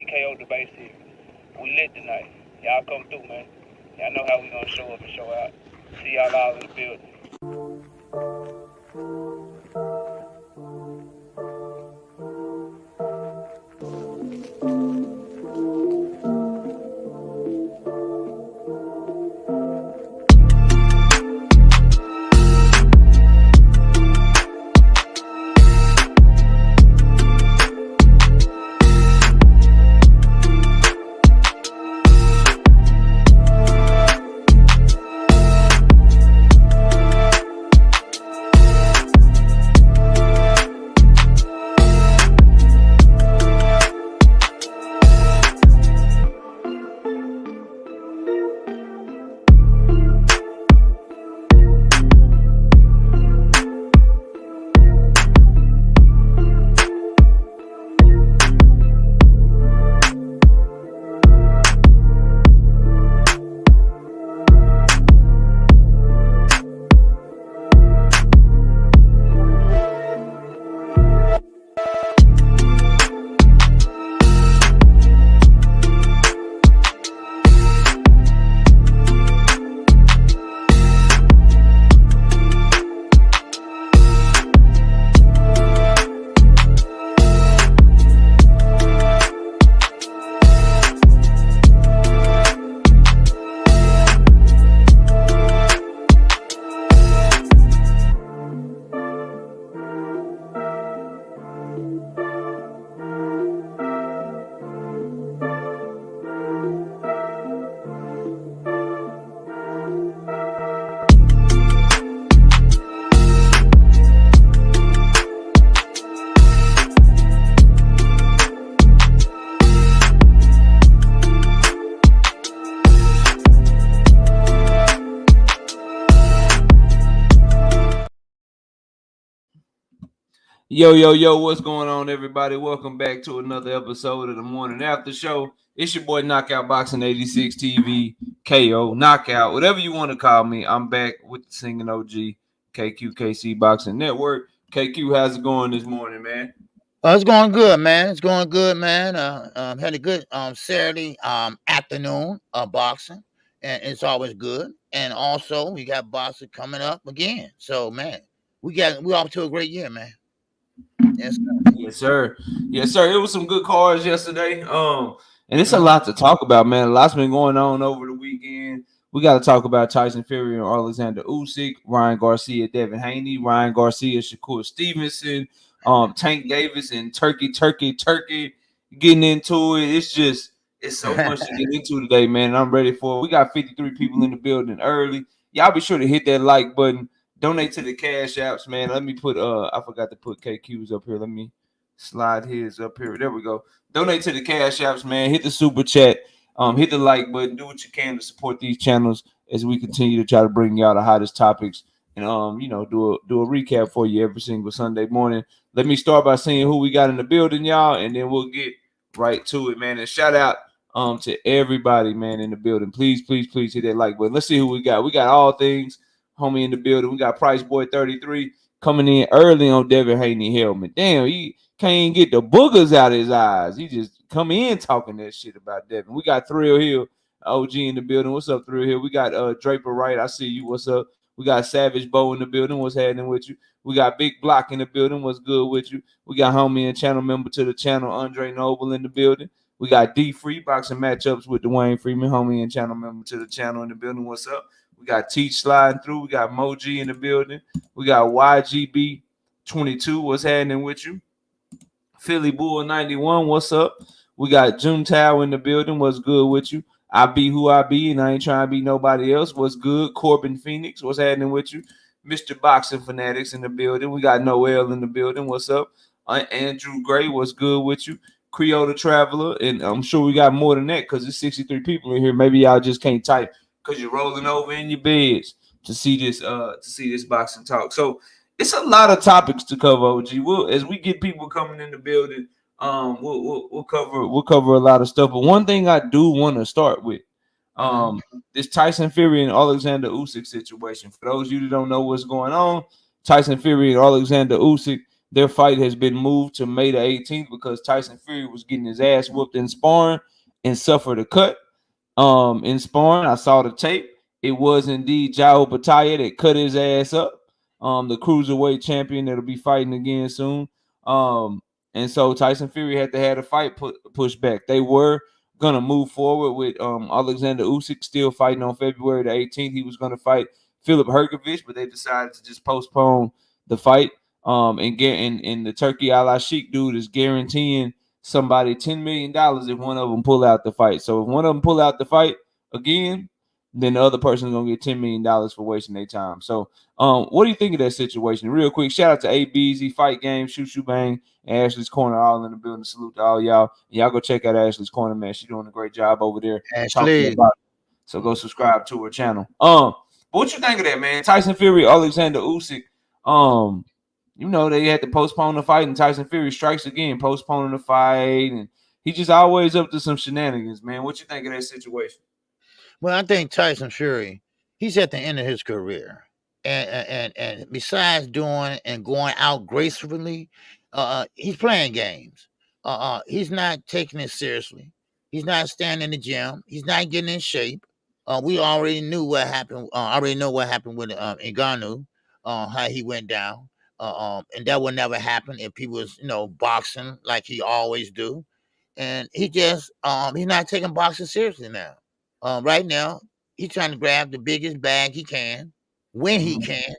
KO debate series. We lit tonight. Y'all come through, man. Y'all know how we gonna show up and show out. See y'all all in the building. Yo, what's going on, everybody? Welcome back to another episode of the Morning After Show. It's your boy Knockout Boxing 86 TV, KO, Knockout, whatever you want to call me. I'm back with the singing OG, KQKC Boxing Network. KQ, how's it going this morning, man? It's going good, man. It's going good, man. Had a good Saturday afternoon of boxing, and it's always good. And also, we got boxing coming up again. So, man, we off to a great year, man. Yes, sir. It was some good cards yesterday. And it's a lot to talk about, man. A lot's been going on over the weekend. We got to talk about Tyson Fury and Alexander Usyk, Ryan Garcia, Devin Haney, Ryan Garcia, Shakur Stevenson, Tank Davis, and Turki getting into it. It's so much to get into today, man. I'm ready for it. We got 53 people in the building early. Y'all be sure to hit that like button. Donate to the cash apps, man. Let me put I forgot to put KQ's up here. Let me slide his up here. There we go. Donate to the cash apps, man. Hit the super chat. Hit the like button. Do what you can to support these channels as we continue to try to bring y'all the hottest topics and do a recap for you every single Sunday morning. Let me start by saying who we got in the building, y'all, and then we'll get right to it, man. And shout out to everybody, man, in the building. Please hit that like button. Let's see who we got. We got all things homie in the building. We got Price Boy 33 coming in early on Devin Haney helmet. Damn, he can't even get the boogers out of his eyes. He just come in talking that shit about Devin. We got Thrill Hill, OG in the building. What's up, Thrill Hill? We got Draper Wright. I see you. What's up? We got Savage Bow in the building. What's happening with you? We got Big Block in the building. What's good with you? We got homie and channel member to the channel, Andre Noble in the building. We got D Free boxing matchups with Dwayne Freeman, homie and channel member to the channel in the building. What's up? We got Teach sliding through. We got Moji in the building. We got YGB22. What's happening with you? Philly Bull 91. What's up? We got Juntao in the building. What's good with you? I be who I be, and I ain't trying to be nobody else. What's good? Corbin Phoenix. What's happening with you? Mr. Boxing Fanatics in the building. We got Noel in the building. What's up? Andrew Gray. What's good with you? Creole the Traveler. And I'm sure we got more than that because there's 63 people in here. Maybe y'all just can't type because you're rolling over in your beds to see this boxing talk. So it's a lot of topics to cover, OG. As we get people coming in the building, we'll cover a lot of stuff. But one thing I do want to start with, this Tyson Fury and Alexander Usyk situation. For those of you that don't know what's going on, Tyson Fury and Alexander Usyk, their fight has been moved to May the 18th because Tyson Fury was getting his ass whooped in sparring and suffered a cut. In sparring, I saw the tape. It was indeed Jao Bataya that cut his ass up. The cruiserweight champion that'll be fighting again soon. And so Tyson Fury had to have a fight pushed back. They were gonna move forward with Alexander Usyk still fighting on February the 18th. He was gonna fight Philip Hergovich, but they decided to just postpone the fight. And the Turki Alashiak dude is guaranteeing somebody $10 million if one of them pull out the fight. So if one of them pull out the fight again, then the other person is gonna get $10 million for wasting their time. So what do you think of that situation? Real quick, shout out to ABZ, Fight Game, Shoot Bang, and Ashley's Corner, all in the building. Salute to all y'all. Y'all go check out Ashley's Corner, man. She's doing a great job over there. Ashley. So go subscribe to her channel. But what you think of that, man? Tyson Fury, Alexander Usyk. They had to postpone the fight, and Tyson Fury strikes again, postponing the fight, and he just always up to some shenanigans, man. What you think of that situation? Well, I think Tyson Fury, he's at the end of his career. And besides doing and going out gracefully, he's playing games. He's not taking it seriously. He's not staying in the gym. He's not getting in shape. We already knew what happened. Already know what happened with Ngannou, how he went down. And that would never happen if he was, boxing like he always do. And he just, he's not taking boxing seriously now. Right now, he's trying to grab the biggest bag he can, when he can,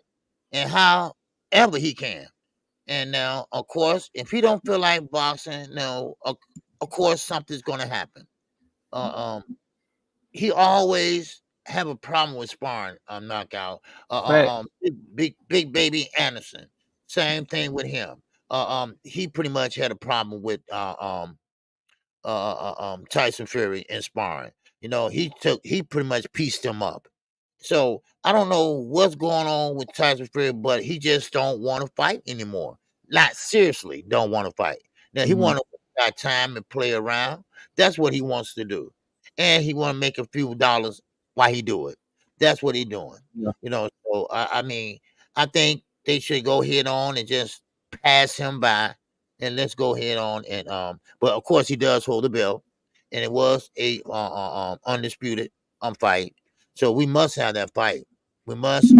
and however he can. And now, of course, if he don't feel like boxing, of course, something's going to happen. He always have a problem with sparring, knockout. Big Baby Anderson, same thing with him. He pretty much had a problem with Tyson Fury in sparring. He pretty much pieced him up. So I don't know what's going on with Tyson Fury, but he just don't want to fight anymore. Not seriously, don't want to fight. Now he want to got time and play around. That's what he wants to do, and he want to make a few dollars while he do it. That's what he doing. Yeah. So I mean, I think they should go head on and just pass him by, and let's go head on and But of course, he does hold the belt, and it was a undisputed fight. So we must have that fight. We must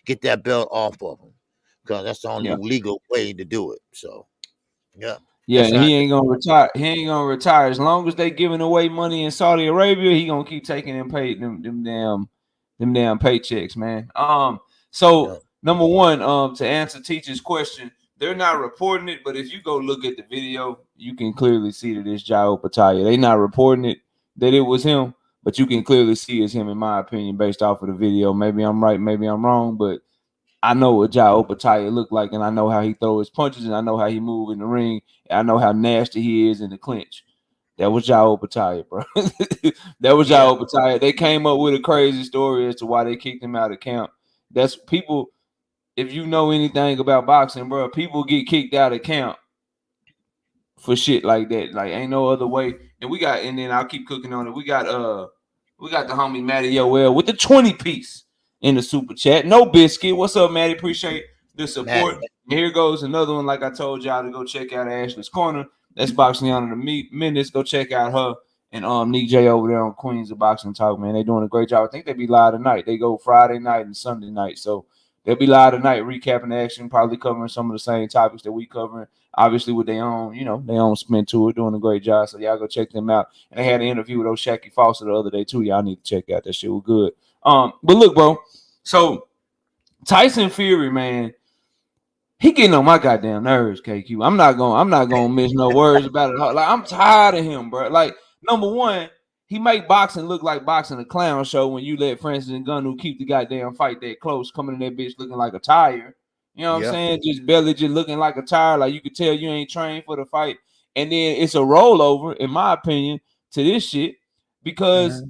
get that belt off of him because that's the only legal way to do it. So, yeah. Yeah, and he ain't gonna retire. He ain't gonna retire as long as they giving away money in Saudi Arabia. He gonna keep taking and pay them damn paychecks, man. So number one, to answer Teacher's question, they're not reporting it, but if you go look at the video, you can clearly see that it's Jao Bataya. They not reporting it that it was him, but you can clearly see it's him, in my opinion, based off of the video. Maybe I'm right, maybe I'm wrong, but I know what Jao Bataya looked like, and I know how he throws his punches, and I know how he move in the ring, and I know how nasty he is in the clinch. That was Jao Bataya, bro. That was Jao Bataya. They came up with a crazy story as to why they kicked him out of camp. That's people. If you know anything about boxing, bro, people get kicked out of camp for shit like that. Like, ain't no other way. And then I'll keep cooking on it. We got the homie Matty Yoel with the 20 piece in the super chat. No biscuit. What's up, Matty? Appreciate the support. Here goes another one. Like I told y'all to go check out Ashley's Corner. That's Boxing Down in the Minutes. Go check out her and Nick J over there on Queens of Boxing Talk, man. They doing a great job. I think they be live tonight. They go Friday night and Sunday night. So they'll be live tonight, recapping the action, probably covering some of the same topics that we covering. Obviously, with their own, their own spin to it, doing a great job. So y'all go check them out. And they had an interview with Oshaki Foster the other day too. Y'all need to check out. That shit was good. But look, bro. So Tyson Fury, man, he getting on my goddamn nerves, KQ. I'm not gonna miss no words about it. Like, I'm tired of him, bro. Like, number one, he make boxing look like boxing a clown show when you let Francis Ngannou keep the goddamn fight that close, coming in that bitch looking like a tire. You know what I'm saying? Just barely just looking like a tire. Like, you could tell you ain't trained for the fight. And then it's a rollover, in my opinion, to this shit because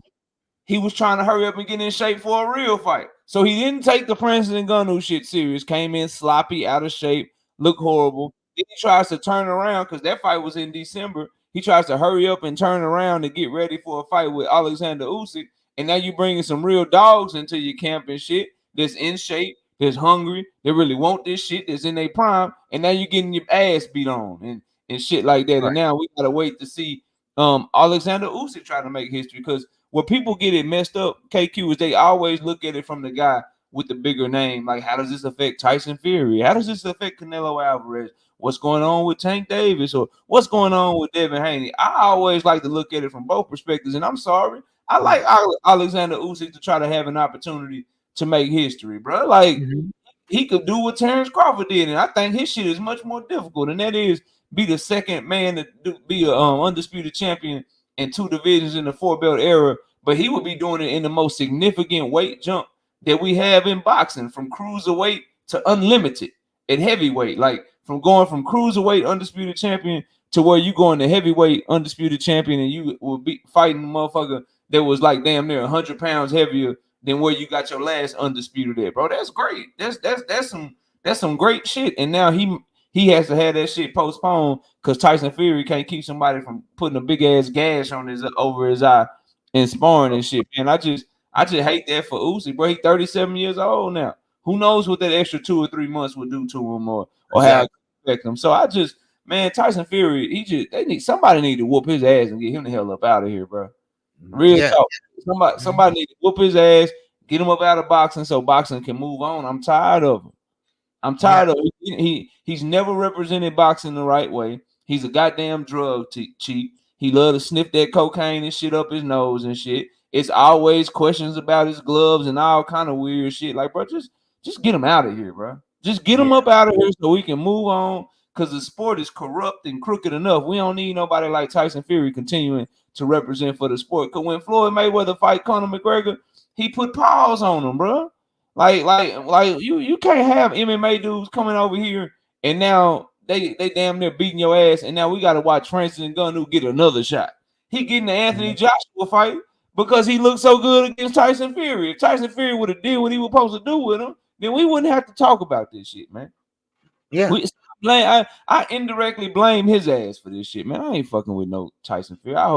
he was trying to hurry up and get in shape for a real fight. So he didn't take the Francis Ngannou shit serious. Came in sloppy, out of shape, looked horrible. Then he tries to turn around because that fight was in December. He tries to hurry up and turn around and get ready for a fight with Alexander Usyk. And now you bringing some real dogs into your camp and shit that's in shape, that's hungry, they really want this shit, that's in their prime, and now you're getting your ass beat on and shit like that. Right. And now we gotta wait to see Alexander Usyk trying to make history, because where people get it messed up, KQ, is they always look at it from the guy with the bigger name. Like, how does this affect Tyson Fury? How does this affect Canelo Alvarez? What's going on with Tank Davis, or what's going on with Devin Haney? I always like to look at it from both perspectives, and I'm sorry, I like Alexander Usyk to try to have an opportunity to make history, bro. Like, he could do what Terrence Crawford did, and I think his shit is much more difficult, and that is be the second man to be a undisputed champion in 2 divisions in the 4-belt era. But he would be doing it in the most significant weight jump that we have in boxing, from cruiserweight to unlimited at heavyweight. Like, from going from cruiserweight undisputed champion to where you going to heavyweight undisputed champion, and you will be fighting a motherfucker that was like damn near 100 pounds heavier than where you got your last undisputed at, bro. That's great. That's some great shit. And now he has to have that shit postponed because Tyson Fury can't keep somebody from putting a big ass gash on his over his eye and sparring and shit. And I just hate that for Usyk, bro. He's 37 years old now. Who knows what that extra 2 or 3 months would do to him, or how it affect him. So I just, man, Tyson Fury, somebody need to whoop his ass and get him the hell up out of here, bro. Real talk. Somebody need to whoop his ass, get him up out of boxing so boxing can move on. I'm tired of him. I'm tired of it. He's never represented boxing the right way. He's a goddamn drug cheat. He love to sniff that cocaine and shit up his nose and shit. It's always questions about his gloves and all kind of weird shit. Like, bro, just get him out of here, bro. Just get him up out of here so we can move on, because the sport is corrupt and crooked enough. We don't need nobody like Tyson Fury continuing to represent for the sport. Because when Floyd Mayweather fight Conor McGregor, he put pause on him, bro. Like you can't have MMA dudes coming over here and now they damn near beating your ass, and now we got to watch Francis Ngannou get another shot. He getting the Anthony Joshua fight because he looked so good against Tyson Fury. If Tyson Fury would have did what he was supposed to do with him, then we wouldn't have to talk about this shit, man. Yeah. I indirectly blame his ass for this shit, man. I ain't fucking with no Tyson Fury. I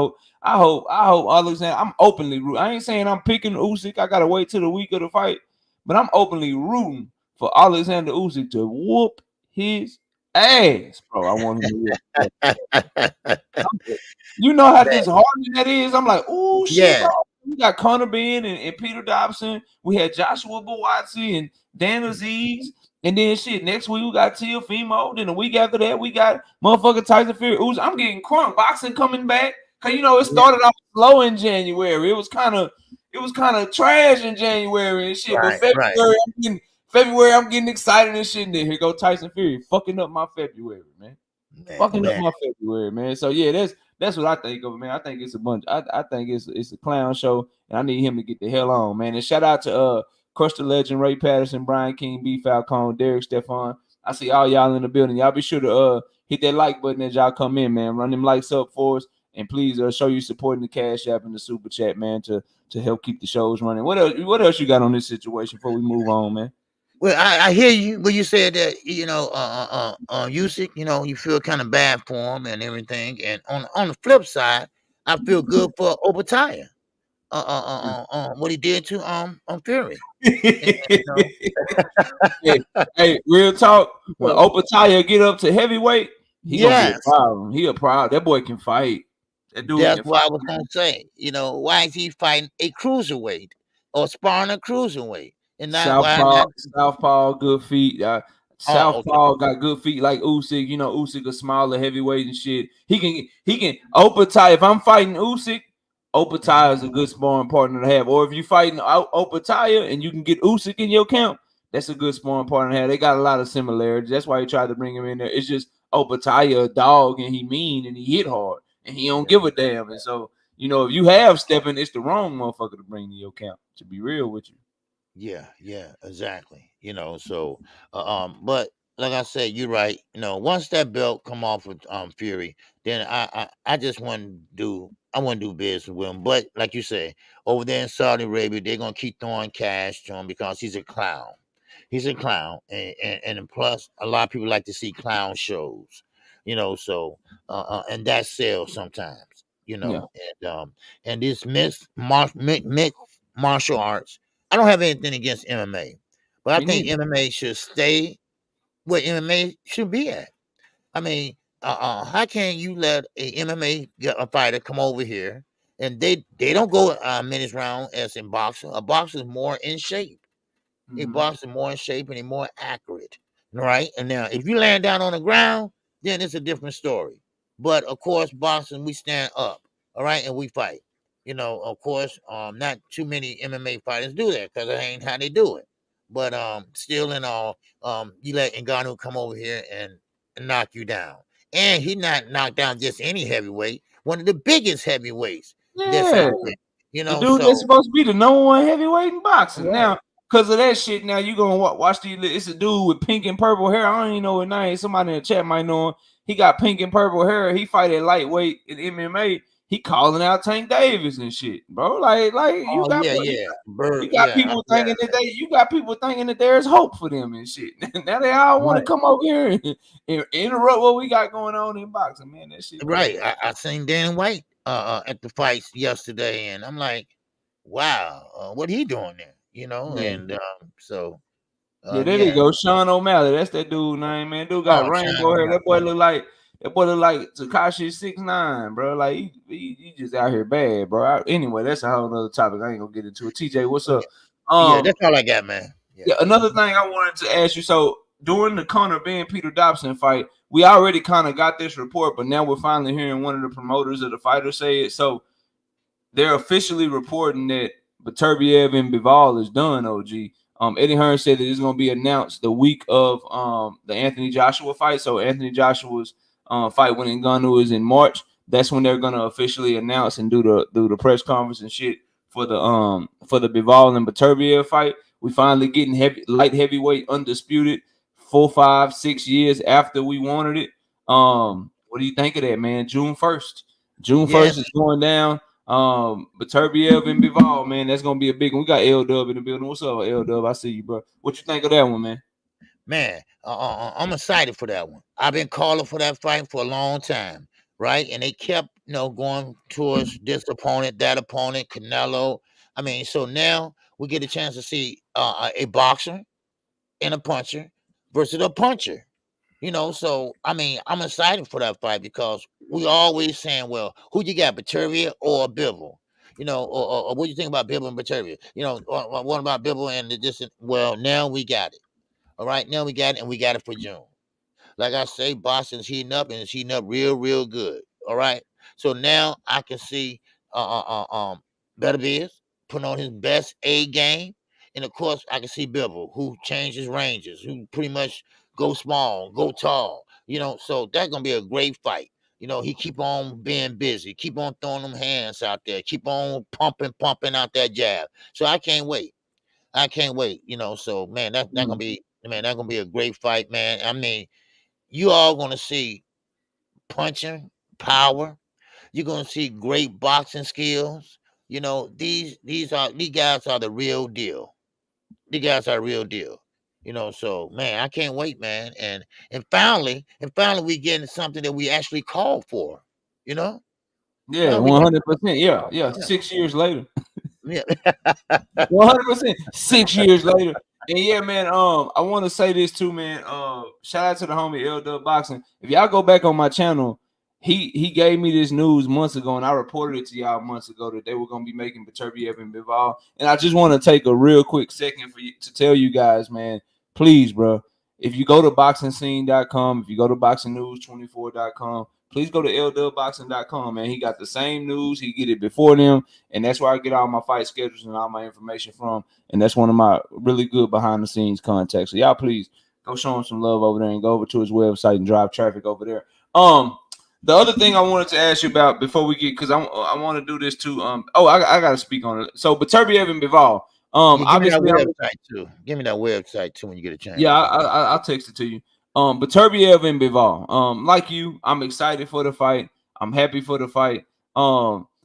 hope Alexander. I'm openly rooting. I ain't saying I'm picking Usyk. I gotta wait till the week of the fight, but I'm openly rooting for Alexander Usyk to whoop his ass, bro. I want him to whoop. You know how disheartening that is. I'm like, oh shit, bro. We got Conor Benn and Peter Dobson. We had Joshua Buatsi and Dan Aziz. And then shit, next week we got Teofimo. Then the week after that, we got motherfucking Tyson Fury. I'm getting crunk. Boxing coming back. Cause you know it started off slow in January. It was kind of trash in January and shit. But February, I'm getting excited and shit. And then here go Tyson Fury fucking up my February, man. Fucking up my February, man. So yeah, that's what I think of it, man. I think it's a bunch. I think it's a clown show, and I need him to get the hell on, man. And shout out to Crush the Legend, Ray Patterson, Brian King, B Falcone, Derek Stefan. I see all y'all in the building. Y'all be sure to hit that like button as y'all come in, man. Run them likes up for us, and please show you supporting the Cash App and the Super Chat, man, to help keep the shows running. What else you got on this situation before we move on, man? Well, I hear you when you said that, Usyk, you feel kind of bad for him and everything. And on the flip side, I feel good for Obatiah. What he did to Fury. Hey, real talk. When Obatiah get up to heavyweight, he gonna be a problem. He a problem. That boy can fight. That dude. That's what I was gonna say. Why is he fighting a cruiserweight or sparring a cruiserweight? And not Southpaw, good feet. Southpaw got good feet like Usyk. Usyk a smaller heavyweight and shit. He can Obatiah. If I'm fighting Usyk, Obatiah is a good sparring partner to have. Or if you fighting Obatiah and you can get Usyk in your camp, that's a good sparring partner to have. They got a lot of similarities. That's why he tried to bring him in there. It's just Obatiah a dog and he mean and he hit hard and he don't give a damn. And so, if you have stepping, it's the wrong motherfucker to bring to your camp, to be real with you. Yeah, exactly. So but like I said, you're right. Once that belt come off with Fury, then I just want to do business with him. But like you say, over there in Saudi Arabia, they're gonna keep throwing cash to him because he's a clown. He's a clown, and plus, a lot of people like to see clown shows. So and that sells sometimes. And this mixed martial arts. I don't have anything against MMA, But I Me think neither. MMA should stay where MMA should be at. I mean, how can you let a MMA fighter come over here and they don't go minutes round as in boxing? A boxer is more in shape. A Mhm. boxer more in shape and he more accurate, right? And now, if you land down on the ground, then it's a different story. But of course, boxing we stand up, all right, and we fight. Of course, not too many MMA fighters do that because it ain't how they do it. But still in all, you let Ngannou come over here and knock you down, and he not knocked down just any heavyweight, one of the biggest heavyweights that's Yeah. out there. The dude that's So supposed to be the number one heavyweight in boxing. right. Now, because of that shit, now you gonna watch these. It's a dude with pink and purple hair. I don't even know his name. Somebody in the chat might know him. He got pink and purple hair. He fight at lightweight in MMA. He calling out Tank Davis and shit, bro. Like you Oh got yeah, yeah, Bird. you got Yeah, people yeah. thinking that you got people thinking that there's hope for them and shit. Now they all want to Right. come over here and interrupt what we got going on in boxing, man. That shit Right. crazy. I seen Dan White at the fights yesterday, and I'm like, wow, what he doing there? Yeah. And so Yeah, there you yeah. go. Sean O'Malley. That's that dude name, man. Dude got Oh, China. rainbow hair. That boy look like Tekashi 6ix9ine, bro. Like he just out here bad, bro. Anyway, that's a whole other topic. I ain't gonna get into it. TJ, what's Yeah, up? yeah, that's all I got, man. Yeah. Yeah, another thing I wanted to ask you. So during the Conor Benn Peter Dobson fight, we already kind of got this report, but now we're finally hearing one of the promoters of the fighter say it. So they're officially reporting that Beterbiev and Bivol is done. OG. Eddie Hearn said that it's going to be announced the week of the Anthony Joshua fight. So Anthony Joshua's fight when Ngannou is in March. That's when they're going to officially announce and do the press conference and shit for the Bivol and Beterbiev fight. We finally getting light heavyweight undisputed 4, 5, 6 years after we wanted it. What do you think of that, man? June 1st. June Yeah, 1st is going down. Beterbiev and Bivol, man, that's gonna be a big one. We got L Dub in the building. What's up, L Dub? I see you, bro. What you think of that one, man? man. I'm excited for that one. I've been calling for that fight for a long time, right? And they kept, going towards this opponent, that opponent, Canelo. I mean, so now we get a chance to see a boxer and a puncher versus a puncher. So I mean, I'm excited for that fight because we always saying, well, who you got, Beterbiev or Bivol? Or what do you think about Bivol and Beterbiev? What about Bivol and this? Well, now we got it. All right, now we got it, and we got it for June. Like I say, Boston's heating up and it's heating up real, real good. All right. So now I can see Beterbiev putting on his best A game. And of course, I can see Bivol, who changes ranges, who pretty much go small, go tall. So that's gonna be a great fight. He keep on being busy, keep on throwing them hands out there, keep on pumping out that jab. So I can't wait. I can't wait. So man, that's gonna be a great fight, man. I mean, you all gonna see punching power. You're gonna see great boxing skills. These guys are the real deal. These guys are real deal. So man, I can't wait, man. And finally we getting something that we actually called for. You know? Yeah, Finally we got 100%. Yeah. 6 years later. yeah. 100%. 6 years later. And yeah, man. I want to say this too, man. Shout out to the homie L Dub Boxing. If y'all go back on my channel, he gave me this news months ago, and I reported it to y'all months ago that they were gonna be making Beterbiev and Bivol. And I just want to take a real quick second for you to tell you guys, man, please, bro. If you go to boxingscene.com, if you go to boxingnews24.com, please go to ldubboxing.com, man. He got the same news. He get it before them. And that's where I get all my fight schedules and all my information from. And that's one of my really good behind the scenes contacts. So y'all please go show him some love over there and go over to his website and drive traffic over there. The other thing I wanted to ask you about before we get, because I want to do this too. I got to speak on it. So Beterbiev and Bivol. Yeah, give me that Obviously, website too. Give me that website too when you get a chance. yeah, I'll text it to you. Beterbiev and Bivol. Like you, I'm excited for the fight. I'm happy for the fight.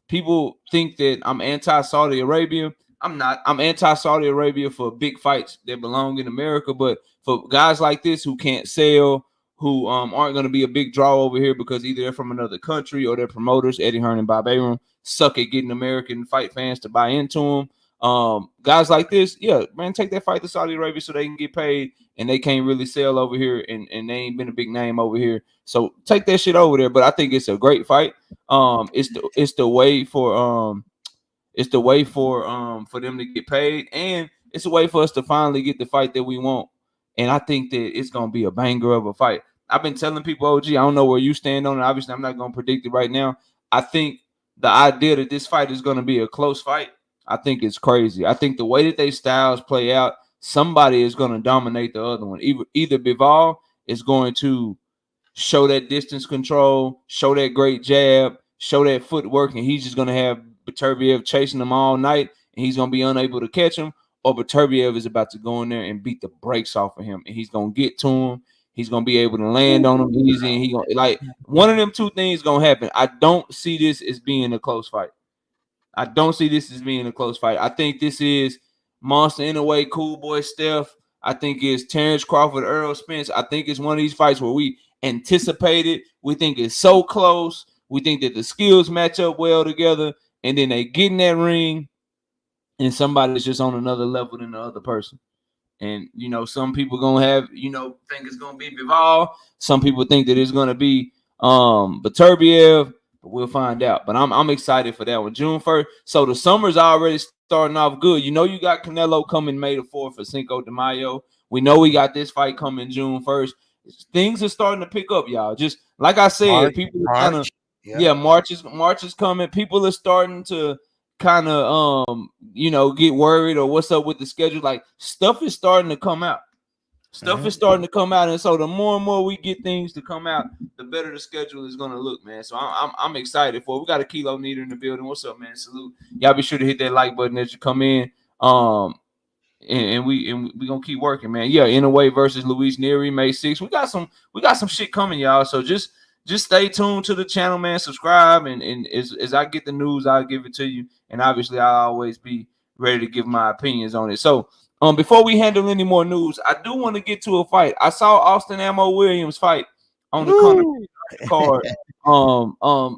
People think that I'm anti-Saudi Arabia. I'm not. I'm anti-Saudi Arabia for big fights that belong in America, but for guys like this who can't sell, who aren't going to be a big draw over here because either they're from another country or their promoters, Eddie Hearn and Bob Arum, suck at getting American fight fans to buy into them. Guys like this, yeah, man, take that fight to Saudi Arabia so they can get paid, and they can't really sell over here, and they ain't been a big name over here. So take that shit over there. But I think it's a great fight. It's the way for for them to get paid, and it's a way for us to finally get the fight that we want. And I think that it's gonna be a banger of a fight. I've been telling people, OG, I don't know where you stand on it. Obviously, I'm not gonna predict it right now. I think the idea that this fight is gonna be a close fight, I think it's crazy. I think the way that they styles play out, somebody is gonna dominate the other one. Either Bivol is going to show that distance control, show that great jab, show that footwork, and he's just gonna have Beterbiev chasing him all night, and he's gonna be unable to catch him. Or Beterbiev is about to go in there and beat the brakes off of him, and he's gonna get to him. He's gonna be able to land on him easy, and he gonna like one of them two things gonna happen. I don't see this as being a close fight. I don't see this as being a close fight. I think this is Monster in a way, Cool Boy Steph. I think it's Terrence Crawford, Earl Spence. I think it's one of these fights where we anticipate it. We think it's so close. We think that the skills match up well together, and then they get in that ring, and somebody's just on another level than the other person. And some people gonna have think it's gonna be Bivol. Some people think that it's gonna be Beterbiev, but we'll find out. But I'm excited for that one. June 1st. So the summer's already starting off good. You got Canelo coming May the 4th for Cinco de Mayo. We know we got this fight coming June 1st. Things are starting to pick up, y'all. Just like I said, people are kind of March is coming. People are starting to kind of get worried or what's up with the schedule. Like stuff is starting to come out. Stuff is starting to come out, and so the more and more we get things to come out, the better the schedule is gonna look, man. So I'm excited for it. We got a Kilo Neater in the building. What's up, man? Salute. Y'all be sure to hit that like button as you come in. And we gonna keep working, man. Yeah, In a Way versus Luis Nery, May 6th. We got some shit coming, y'all. So just stay tuned to the channel, man. Subscribe, and as I get the news, I'll give it to you. And obviously, I'll always be ready to give my opinions on it. So before we handle any more news, I do want to get to a fight. I saw Austin Ammo Williams fight on the Conor card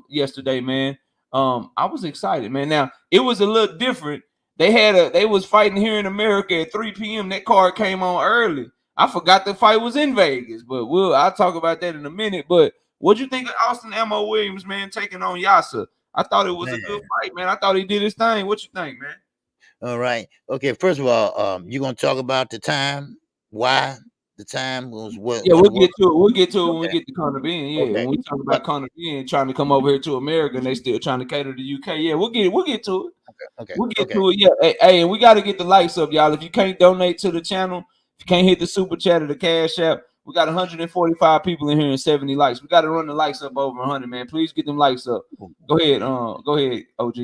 yesterday, man. I was excited, man. Now it was a little different. They was fighting here in America at 3 p.m. That card came on early. I forgot the fight was in Vegas, but I'll talk about that in a minute. But what'd you think of Austin Ammo Williams, man, taking on Yasa? I thought it was a good fight, man. I thought he did his thing. What you think, man? All right. Okay. First of all, you're gonna talk about the time, why the time was what? Yeah, we'll get to it. We'll get to it when we get to Conor Benn. Yeah, when we talk about Conor Benn trying to come over here to America and they still trying to cater to UK. Yeah, we'll get to it. Okay. We'll get to it. Yeah. Hey, and we got to get the likes up, y'all. If you can't donate to the channel, if you can't hit the super chat or the cash app, we got 145 people in here and 70 likes. We got to run the likes up over 100, man. Please get them likes up. Go ahead, OG.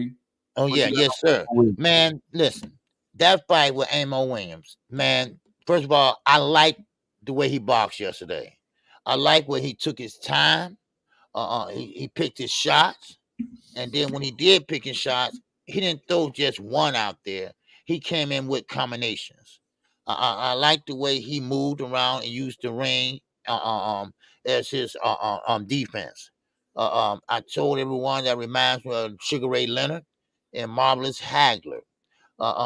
Oh yeah, yes, sir. Man, listen, that fight with Ammo Williams, man. First of all, I like the way he boxed yesterday. I like where he took his time. He picked his shots, and then when he did pick his shots, he didn't throw just one out there. He came in with combinations. I like the way he moved around and used the ring as his defense. I told everyone that reminds me of Sugar Ray Leonard and Marvelous Hagler.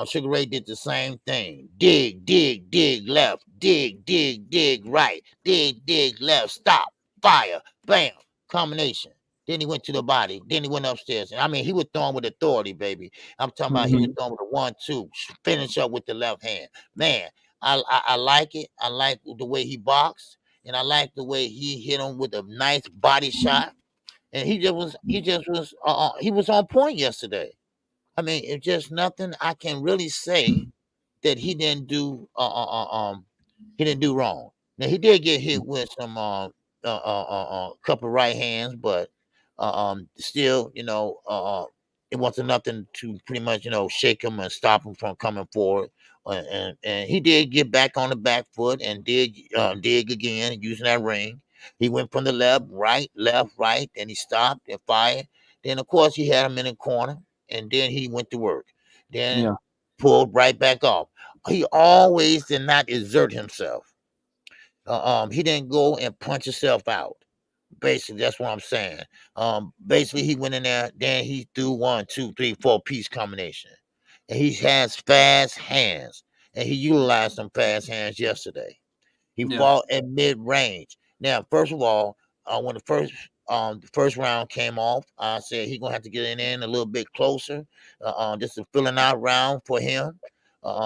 Sugar Ray did the same thing. Dig, dig, dig left. Dig, dig, dig right. Dig, dig left. Stop. Fire. Bam. Combination. Then he went to the body. Then he went upstairs. And I mean, he was throwing with authority, baby. I'm talking about he was throwing with a 1-2. Finish up with the left hand. Man, I like it. I like the way he boxed. And I like the way he hit him with a nice body shot. And he was on point yesterday. I mean, it's just nothing I can really say that he didn't do wrong. Now he did get hit with some couple right hands, but still, it wasn't nothing to pretty much shake him and stop him from coming forward. And he did get back on the back foot and did dig again using that ring. He went from the left, right, and he stopped and fired. Then of course he had him in the corner, and then he went to work. Then pulled right back off. He always did not exert himself. He didn't go and punch himself out. Basically, that's what I'm saying. Basically, he went in there, then he threw 1, 2, 3, 4 piece combination. and he has fast hands, and he utilized some fast hands yesterday. He fought at mid-range. Now, first of all, when the first round came off, I said he gonna have to get in a little bit closer. This is a filling out round for him.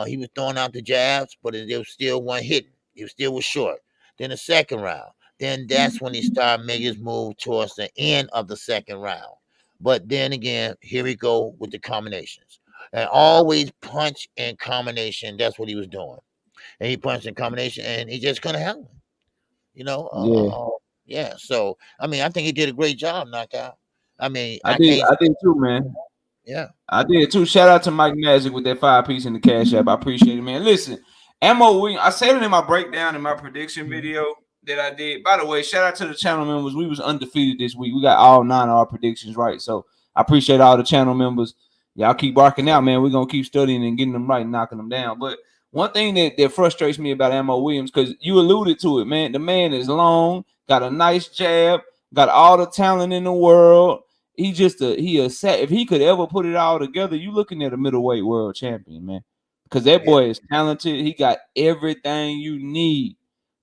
He was throwing out the jabs, but it was still one hitting. He still was short. Then the second round, then that's when he started making his move towards the end of the second round. But then again, here we go with the combinations. And always punch and combination. That's what he was doing. And he punched in combination, and he just couldn't handle it. You know, yeah. So I mean, I think he did a great job, knockout. I mean, I did too, man. Yeah, I did too. Shout out to Mike Magic with that 5-piece in the Cash App. I appreciate it, man. Listen, Ammo Williams, I said it in my breakdown in my prediction video that I did. By the way, shout out to the channel members. We was undefeated this week. We got all 9 of our predictions right. So I appreciate all the channel members. Y'all keep barking out, man. We're gonna keep studying and getting them right and knocking them down. But one thing that frustrates me about Ammo Williams, because you alluded to it, man. The man is long, got a nice jab, got all the talent in the world. He just if he could ever put it all together, you looking at a middleweight world champion, man. Because that boy is talented. He got everything you need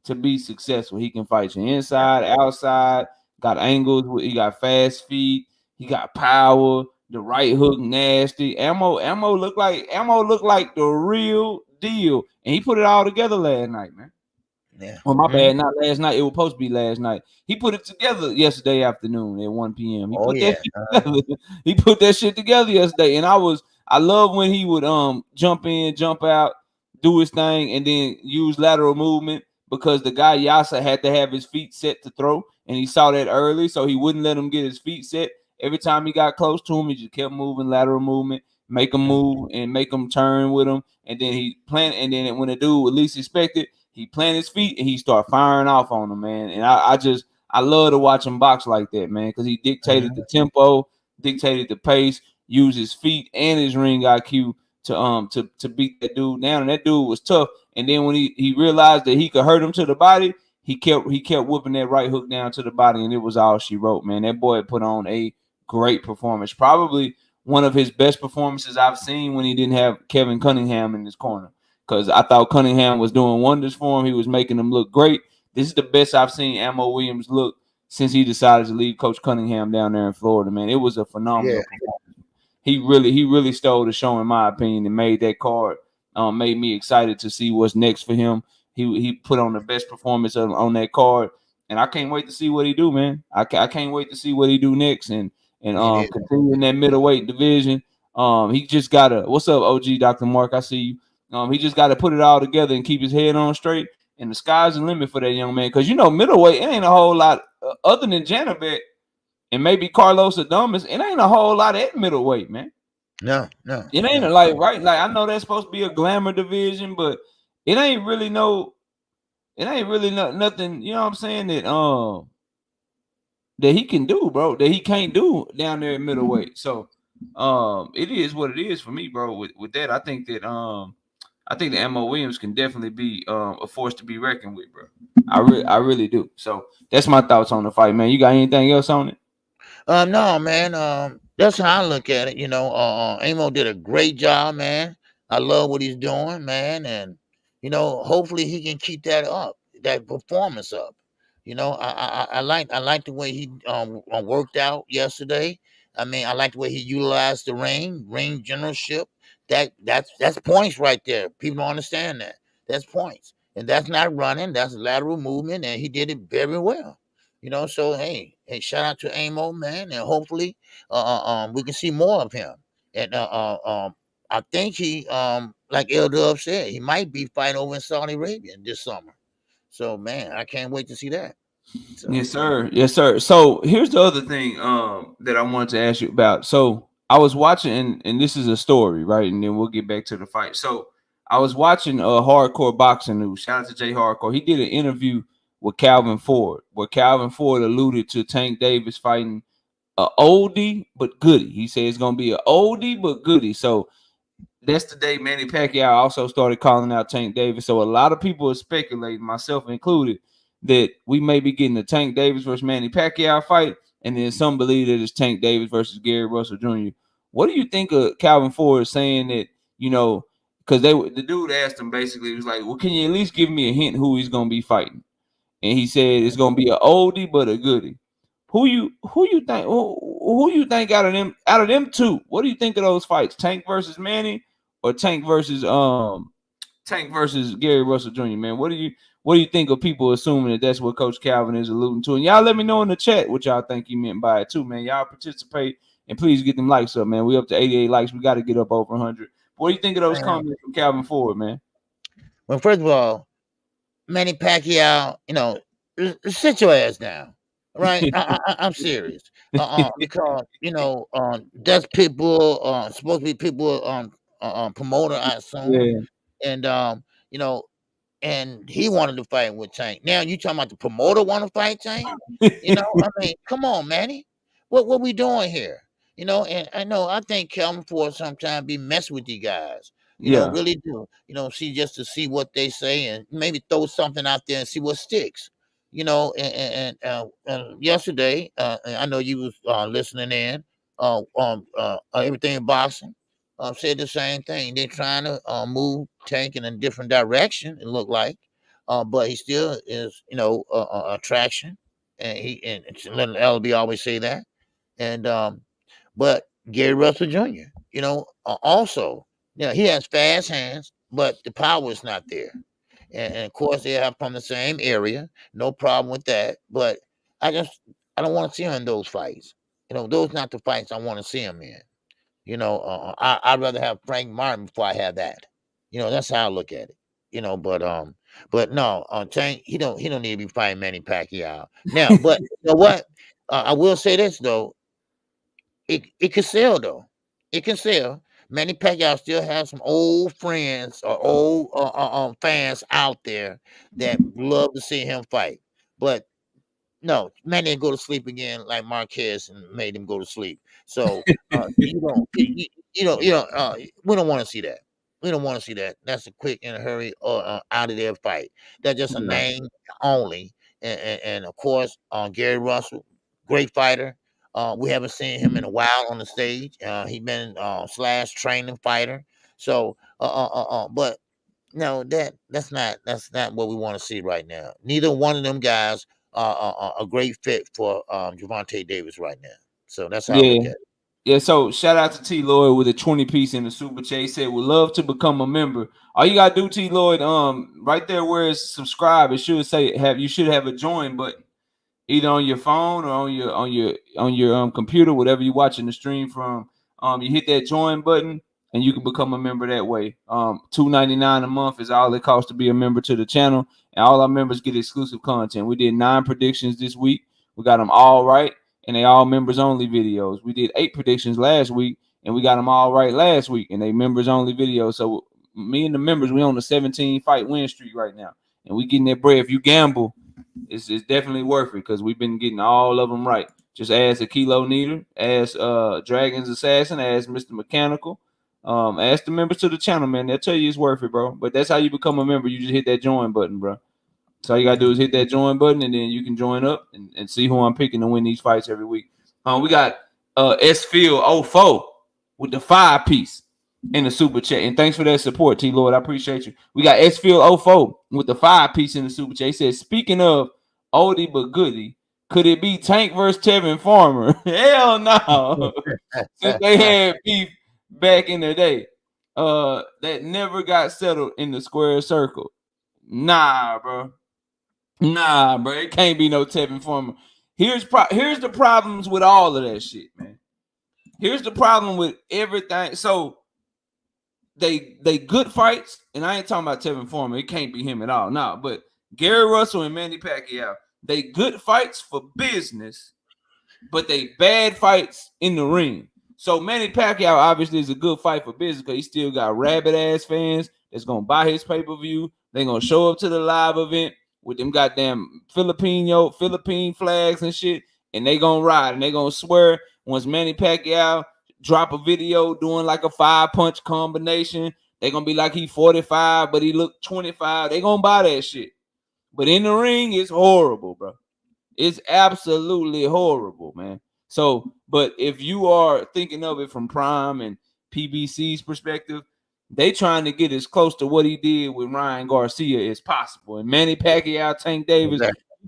to be successful. He can fight you inside, outside, got angles, he got fast feet, he got power, the right hook nasty. Ammo look like the real deal. And he put it all together last night, man. Yeah. Well, my bad. Not last night. It was supposed to be last night. He put it together yesterday afternoon at 1 p.m. He put that shit together yesterday. And I love when he would jump in, jump out, do his thing, and then use lateral movement, because the guy Yasa had to have his feet set to throw, and he saw that early, so he wouldn't let him get his feet set. Every time he got close to him, he just kept moving, lateral movement, make him move and make him turn with him. And then he planned, and then when the dude would least expect it, he plant his feet and he start firing off on them, man. And I love to watch him box like that, man, because he dictated the tempo, dictated the pace, used his feet and his ring IQ to beat that dude down. And that dude was tough. And then when he realized that he could hurt him to the body, he kept whooping that right hook down to the body, and it was all she wrote, man. That boy put on a great performance, probably one of his best performances I've seen when he didn't have Kevin Cunningham in his corner. Because I thought Cunningham was doing wonders for him. He was making him look great. This is the best I've seen Ammo Williams look since he decided to leave Coach Cunningham down there in Florida, man. It was a phenomenal performance. He really stole the show, in my opinion, and made that card. Made me excited to see what's next for him. He put on the best performance on that card, and I can't wait to see what he do, man. I can't wait to see what he do next and continue in that middleweight division. He just got what's up, OG Dr. Mark? I see you. He just got to put it all together and keep his head on straight. And the sky's the limit for that young man. Because, middleweight, it ain't a whole lot other than Janibek and maybe Carlos Adames. It ain't a whole lot at middleweight, man. No. It ain't right. Like, I know that's supposed to be a glamour division, but it ain't really nothing, you know what I'm saying, that he can do, bro, that he can't do down there at middleweight. So it is what it is for me, bro. With that, I think that Ammo Williams can definitely be a force to be reckoned with, bro. I really do. So that's my thoughts on the fight, man. You got anything else on it? No, man. That's how I look at it. Ammo did a great job, man. I love what he's doing, man, and hopefully he can keep that performance up. I like the way he worked out yesterday. I mean, I like the way he utilized the ring generalship. That's points right there. People don't understand that. That's points, and that's not running. That's lateral movement, and he did it very well. So hey, shout out to Amo, man, and hopefully, we can see more of him. And I think he, like El Dub said, he might be fighting over in Saudi Arabia this summer. So man, I can't wait to see that. So. Yes, sir. So here's the other thing that I wanted to ask you about. So I was watching, and this is a story, right? And then we'll get back to the fight. So I was watching Hardcore Boxing News. Shout out to Jay Hardcore. He did an interview with Calvin Ford, where Calvin Ford alluded to Tank Davis fighting a oldie but goodie. He said it's gonna be an oldie but goodie. So that's the day Manny Pacquiao also started calling out Tank Davis. So a lot of people are speculating, myself included, that we may be getting a Tank Davis versus Manny Pacquiao fight, and then some believe that it's Tank Davis versus Gary Russell Jr. What do you think of Calvin Ford saying that you know, because the dude asked him basically, he was like, well, can you at least give me a hint who he's gonna be fighting? And he said it's gonna be an oldie but a goodie. Who you think out of them two? What do you think of those fights? Tank versus Manny or Tank versus Gary Russell Jr. Man, what do you think of people assuming that that's what Coach Calvin is alluding to? And y'all let me know in the chat what y'all think he meant by it too, man. Y'all participate and please get them likes up, man. We up to 88 likes. We got to get up over 100. What do you think of those comments from Calvin Ford, man? Well, first of all, Manny Pacquiao, sit your ass down, right? I'm serious, because that's people supposed to be people promoter, I assume, Yeah. and and he wanted to fight with Tank. Now you talking about the promoter want to fight Tank? I mean, come on, Manny, what we doing here? And I think Calvin Ford sometimes be messing with these guys. Yeah. Really do. See just to see what they say and maybe throw something out there and see what sticks. And yesterday, I know you was listening in. Everything in boxing said the same thing. They're trying to move Tank in a different direction. It looked like, but he still is, attraction, and let LB always say that. And but Gary Russell Jr., also, he has fast hands, but the power is not there. And of course, they are from the same area. No problem with that. But I don't want to see him in those fights. Those not the fights I want to see him in. I'd rather have Frank Martin before I have that. That's how I look at it. But no, Tank, he don't need to be fighting Manny Pacquiao now. But you know what? I will say this though. It can sell though. It can sell. Manny Pacquiao still has some old friends or old fans out there that love to see him fight. But no, Manny didn't go to sleep again like Marquez and made him go to sleep. So you don't, we don't want to see that. We don't want to see that. That's a quick in a hurry or out of there fight. That's just a name only. And of course, Gary Russell, great fighter. We haven't seen him in a while on the stage. He been slash training fighter. So, but no, that's not what we want to see right now. Neither one of them guys are a great fit for Gervonta Davis right now. So that's how I look at it. Yeah, so shout out to T Lloyd with a 20 piece in the super chat. He said, would love to become a member. All you gotta do, T Lloyd, right there where it's subscribe, it should say you should have a join button, either on your phone or on your computer, whatever you're watching the stream from. You hit that join button and you can become a member that way. $2.99 a month is all it costs to be a member to the channel, and all our members get exclusive content. We did 9 predictions this week. We got them all right, and they all members only videos. We did 8 predictions last week, and we got them all right last week, and they members only videos. So me and the members, we on the 17 fight win streak right now, and we getting that bread. If you gamble, it's definitely worth it because we've been getting all of them right. Just ask a Kilo Neater, ask Dragon's Assassin, ask Mr. Mechanical, ask the members to the channel, man. They'll tell you it's worth it, bro. But that's how you become a member. You just hit that join button, bro. So all you gotta do is hit that join button, and then you can join up and see who I'm picking to win these fights every week. We got S Field 04 with the 5 piece in the super chat, and thanks for that support, T Lord. I appreciate you. We got S Field 04 with the 5 piece in the super chat. He says, speaking of oldie but goodie, could it be Tank versus Tevin Farmer? Hell no. Since they had beef back in the day, that never got settled in the square circle. Nah, bro. It can't be no Tevin Farmer. Here's the problems with all of that shit, man. Here's the problem with everything. So they good fights, and I ain't talking about Tevin Farmer. It can't be him at all. No, but Gary Russell and Manny Pacquiao, they good fights for business, but they bad fights in the ring. So Manny Pacquiao obviously is a good fight for business because he still got rabid ass fans that's gonna buy his pay-per-view. They're gonna show up to the live event with them goddamn Philippine flags and shit, and they gonna ride and they gonna swear once Manny Pacquiao drop a video doing like a 5-punch combination, they gonna be like he 45, but he look 25. They gonna buy that shit. But in the ring, it's horrible, bro. It's absolutely horrible, man. So, but if you are thinking of it from Prime and PBC's perspective, They trying to get as close to what he did with Ryan Garcia as possible. And Manny Pacquiao, Tank Davis,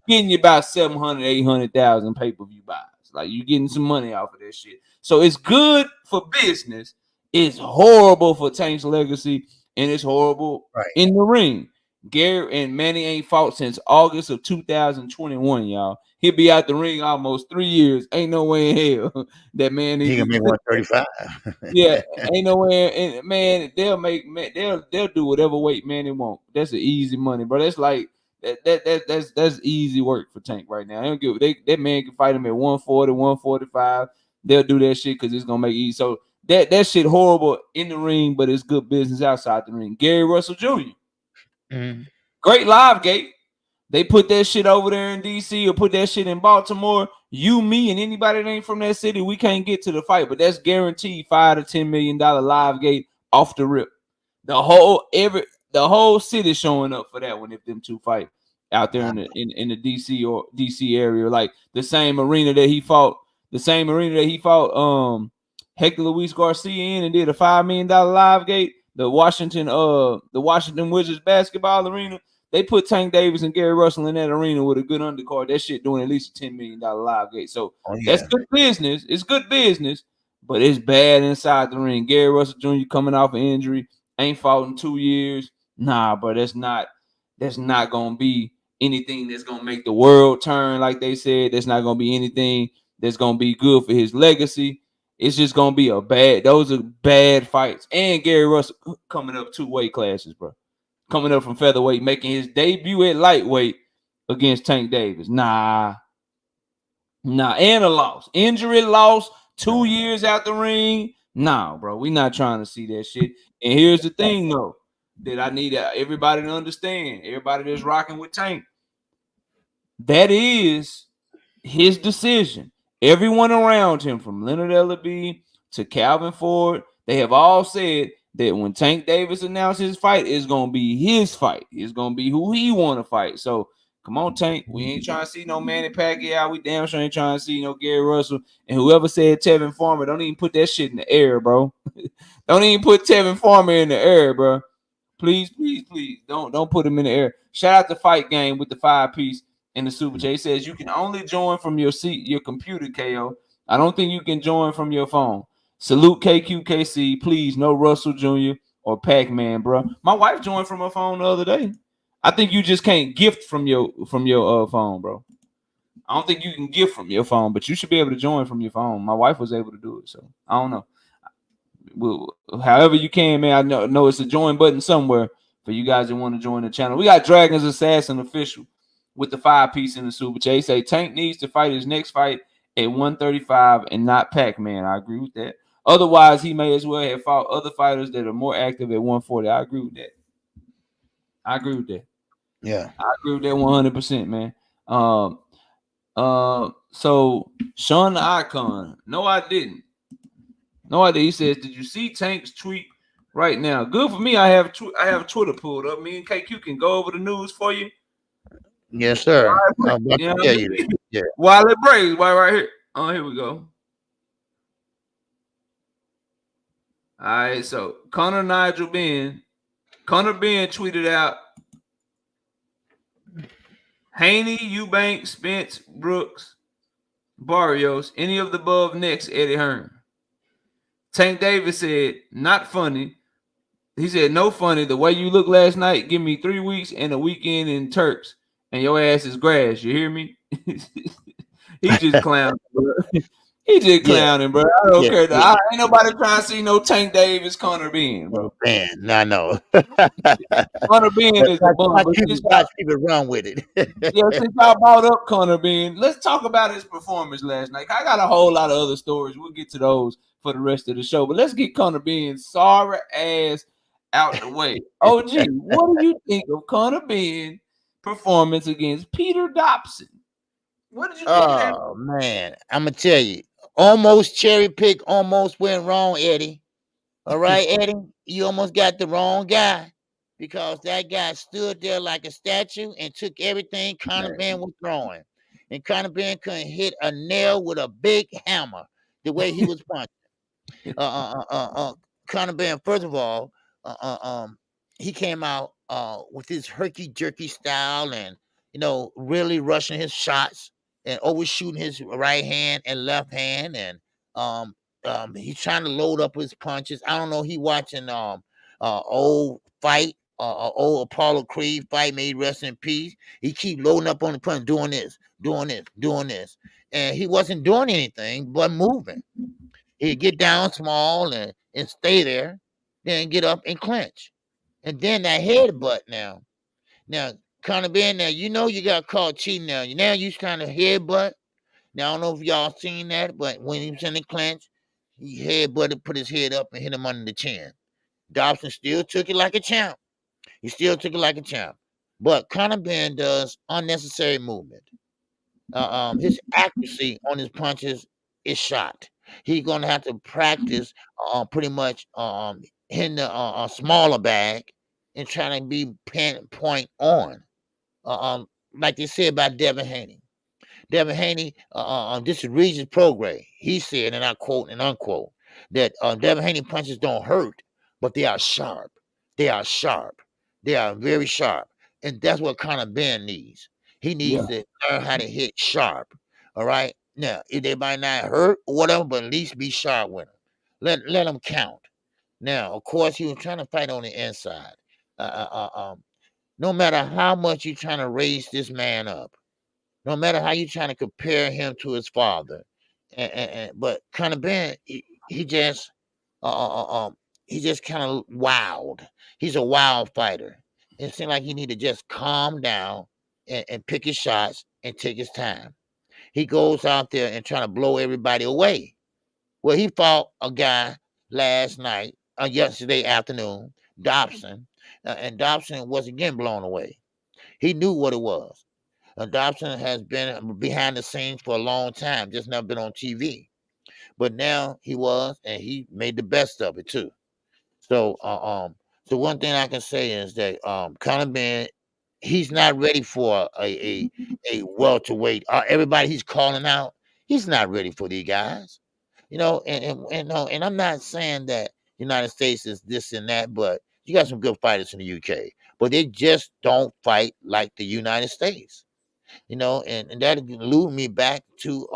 getting you about 700, 800,000 pay-per-view buys. Like, you getting some money off of that shit. So it's good for business. It's horrible for Tank's legacy, and it's horrible in the ring. Gary and Manny ain't fought since August of 2021, y'all. He'll be out the ring almost 3 years. Ain't no way in hell that man he can make 135. Yeah, ain't no way. And man, they'll do whatever weight Manny want. That's an easy money, bro. That's like that's easy work for Tank right now. They don't give that man can fight him at 140, 145. They'll do that shit because it's gonna make it easy. So that shit horrible in the ring, but it's good business outside the ring. Gary Russell Jr. Great live gate. They put that shit over there in DC or put that shit in Baltimore. You, me, and anybody that ain't from that city, we can't get to the fight, but that's guaranteed $5 to $10 million live gate off the rip. The whole city showing up for that one if them two fight out there in the DC or DC area, like the same arena that he fought Hector Luis Garcia in and did a $5 million live gate. The Washington Wizards basketball arena. They put Tank Davis and Gary Russell in that arena with a good undercard. That shit doing at least a $10 million live gate. So that's good business. It's good business, but it's bad inside the ring. Gary Russell Jr. coming off an injury, ain't fought in 2 years. Nah, bro, that's not gonna be anything that's gonna make the world turn, like they said. That's not gonna be anything that's gonna be good for his legacy. It's just gonna be those are bad fights. And Gary Russell coming up 2 weight classes, bro. Coming up from featherweight, making his debut at lightweight against Tank Davis. Nah. And a loss. Injury loss, 2 years out the ring. Nah, bro. We not trying to see that shit. And here's the thing, though, that I need everybody to understand. Everybody that's rocking with Tank. That is his decision. Everyone around him, from Leonard Ellaby to Calvin Ford, they have all said that when Tank Davis announced his fight, it's gonna be his fight. It's gonna be who he want to fight. So come on, Tank. We ain't trying to see no Manny Pacquiao. We damn sure ain't trying to see no Gary Russell. And whoever said Tevin Farmer, don't even put that shit in the air, bro. Don't even put Tevin Farmer in the air, bro. Please, please, please. Don't put him in the air. Shout out to Fight Game with the 5-piece in the Super J. He says you can only join from your computer, KO. I don't think you can join from your phone. Salute KQKC, please. No Russell Jr. or Pac-Man, bro. My wife joined from her phone the other day. I think you just can't gift from your phone, bro. I don't think you can gift from your phone, but you should be able to join from your phone. My wife was able to do it, so I don't know. Well, however you can, man. I know it's a join button somewhere for you guys that want to join the channel. We got Dragon's Assassin official with the 5-piece in the Super J. Say Tank needs to fight his next fight at 135 and not Pac-Man. I agree with that. Otherwise, he may as well have fought other fighters that are more active at 140. I agree with that. Yeah, I agree with that 100%, man. So Sean the Icon. No, I didn't. He says, did you see Tank's tweet right now? Good for me. I have Twitter pulled up. Me and KQ can go over the news for you. Yes, sir. Yeah. While it breaks, right here. Oh, here we go. All right, so Conor Benn tweeted out Haney, Eubank, Spence, Brooks, Barrios, any of the above next, Eddie Hearn. Tank Davis said, not funny. He said, no funny. The way you look last night, give me 3 weeks and a weekend in Turks, and your ass is grass. You hear me? He just clowning, bro. He just clowning, bro. I don't care. Ain't nobody trying to see no Tank Davis, Conor Benn, bro. Man, I know. Conor Benn is a bum. People run with it. Yeah, since I brought up Conor Benn, let's talk about his performance last night. I got a whole lot of other stories. We'll get to those for the rest of the show. But let's get Conor Benn's sorry ass out the way. OG, what do you think of Conor Benn's performance against Peter Dobson? What did you think of that? Oh, man. I'm going to tell you. Almost cherry pick, almost went wrong, Eddie. All right, Eddie? You almost got the wrong guy because that guy stood there like a statue and took everything Conor Benn was throwing. And Conor Benn couldn't hit a nail with a big hammer the way he was punching. Conor Benn, first of all, he came out with his herky jerky style and really rushing his shots and overshooting his right hand and left hand and he's trying to load up his punches. I don't know. He watching old fight, old Apollo Creed fight, may he rest in peace. He keep loading up on the punch, doing this, and he wasn't doing anything but moving. He'd get down small and stay there, then get up and clinch. And then that headbutt now, Conor Benn, now you got caught cheating now. Now you trying to headbutt. Now I don't know if y'all seen that, but when he was in the clinch, he headbutted, put his head up and hit him under the chin. Dobson still took it like a champ. He still took it like a champ. But Conor Benn does unnecessary movement. His accuracy on his punches is shot. He's gonna have to practice pretty much hitting a smaller bag and trying to be pinpoint on. Like they said about Devin Haney. Devin Haney, this is Regis Prograis. He said, and I quote and unquote, that Devin Haney punches don't hurt, but they are sharp. They are sharp. They are very sharp. And that's what Conor Benn needs. He needs to learn how to hit sharp. All right. Now, they might not hurt or whatever, but at least be sharp with them. Let them count. Now, of course, he was trying to fight on the inside. No matter how much you're trying to raise this man up, no matter how you're trying to compare him to his father, but Conor Benn, he just kind of wild. He's a wild fighter. It seems like he need to just calm down and pick his shots and take his time. He goes out there and trying to blow everybody away. Well, he fought a guy last night, yesterday afternoon, Dobson, and Dobson was again blown away. He knew what it was. Dobson has been behind the scenes for a long time, just never been on TV. But now he was, and he made the best of it too. So, so one thing I can say is that Conor Benn, he's not ready for a welterweight. Everybody he's calling out, he's not ready for these guys. And I'm not saying that United States is this and that, but you got some good fighters in the UK, but they just don't fight like the United States. And that lured me back to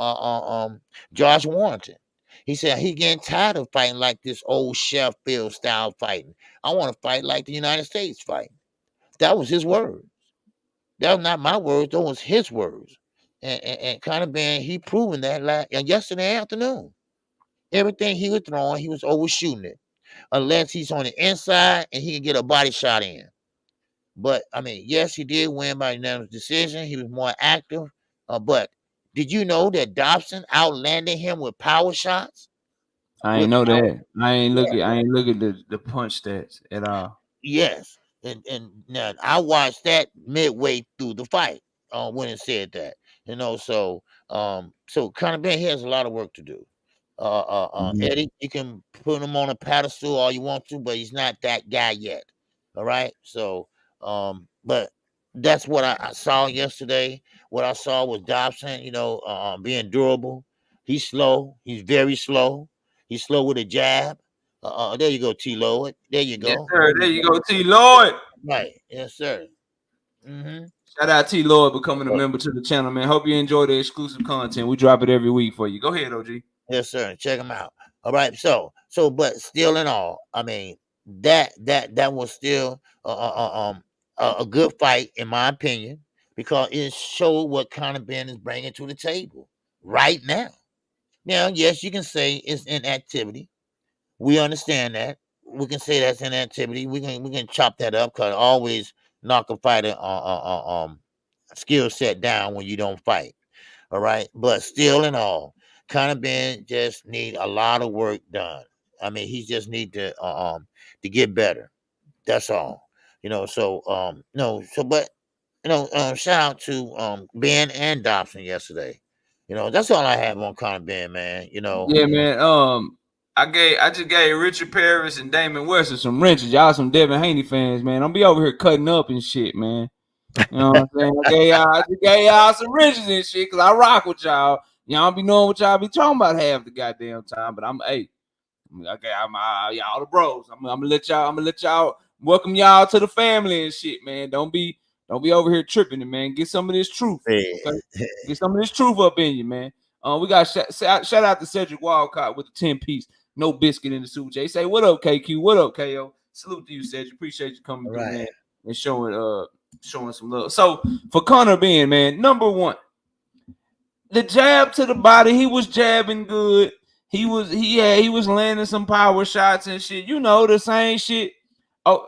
Josh Warrington. He said he getting tired of fighting like this old Sheffield style fighting. I want to fight like the United States fighting. That was his words. That was not my words. Those was his words. And Conor Benn, he proven that yesterday afternoon. Everything he was throwing, he was overshooting it. Unless he's on the inside and he can get a body shot in. But I mean, yes, he did win by unanimous decision. He was more active. But did you know that Dobson outlanded him with power shots? I ain't know that. I ain't look at the punch stats at all. Yes. And now I watched that midway through the fight when it said that. So Conor Benn, he has a lot of work to do. Eddie, you can put him on a pedestal all you want to, but he's not that guy yet. All right. So but that's what I saw yesterday. What I saw was Dobson, being durable. He's slow. He's very slow. He's slow with a jab. There you go, T. Lloyd. There you go. Yes, sir. There you go, T. Lloyd. Right. Yes, sir. Shout out T. Lloyd becoming a member to the channel, man. Hope you enjoy the exclusive content. We drop it every week for you. Go ahead, OG. Yes, sir. Check him out. All right. So, but still in all, I mean, that was still a good fight, in my opinion, because it showed what Conor Benn is bringing to the table right now. Now, yes, you can say it's inactivity. We understand that. We can say that's inactivity. We can chop that up because always knock a fighter skill set down when you don't fight. All right, but still in all, Conor Benn just need a lot of work done. I mean, he just need to get better. That's all. But shout out to Benn and Dobson yesterday. That's all I have on Conor Benn, man. Yeah, man. I just gave Richard Paris and Damon Webster some wrenches. Y'all some Devin Haney fans, man. Don't be over here cutting up and shit, man. You know what I'm saying? I just gave y'all some wrenches and shit because I rock with y'all. Y'all don't be knowing what y'all be talking about half the goddamn time. But I'm Okay, y'all the bros. I'm gonna let y'all welcome y'all to the family and shit, man. Don't be over here tripping it, man. Get some of this truth. Okay? Get some of this truth up in you, man. We got shout out to Cedric Walcott with the 10-piece, no biscuit in the suit. Jay say, what up, KQ? What up, KO? Salute to you, Cedric. Appreciate you coming through, man, and showing some love. So for Conor Benn, man, number one, the jab to the body, he was jabbing good. He was landing some power shots and shit. You know, the same shit. Oh,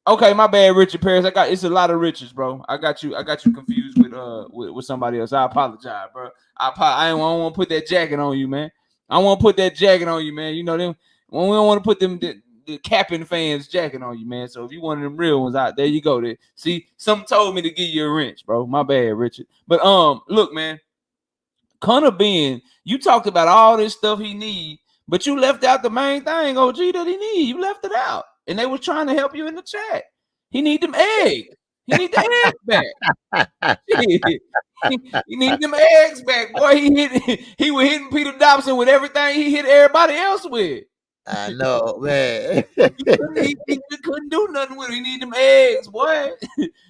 okay, my bad, Richard Paris. It's a lot of Richards, bro. I got you confused with somebody else. I apologize, bro. I don't want to put that jacket on you, man. I want to put that jacket on you, man. You know them when we don't want to put them the capping fans jacket on you, man. So if you one of them real ones out there, you go there. See, something told me to give you a wrench, bro. My bad, Richard. But look, man. Conor Benn, you talked about all this stuff he need, but you left out the main thing, OG, that he need. You left it out. And they was trying to help you in the chat. He need them eggs. He need the eggs back. He need them eggs back. Boy, he was hitting Peter Dobson with everything he hit everybody else with. I know, man. he couldn't do nothing with it. He need them eggs, boy.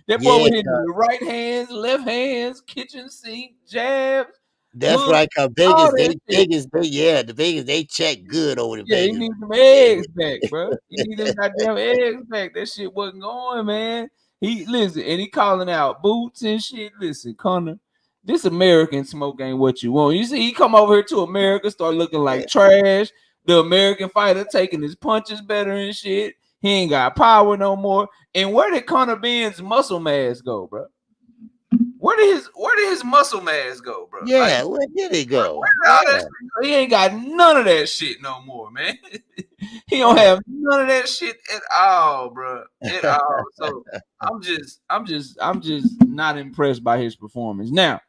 That boy was hitting the right hands, left hands, kitchen sink, jabs. That's right, cause Vegas, they check good over the Vegas. He need some eggs back, bro. He need them goddamn eggs back. That shit wasn't going, man. He calling out boots and shit. Listen, Conor, this American smoke ain't what you want. You see, he come over here to America, start looking like trash. The American fighter taking his punches better and shit. He ain't got power no more. And where did Conor Benn's muscle mass go, bro? Where did his muscle mass go, bro? Yeah, like, where did it go? He ain't got none of that shit no more, man. He don't have none of that shit at all, bro. At all. So I'm just not impressed by his performance. Now,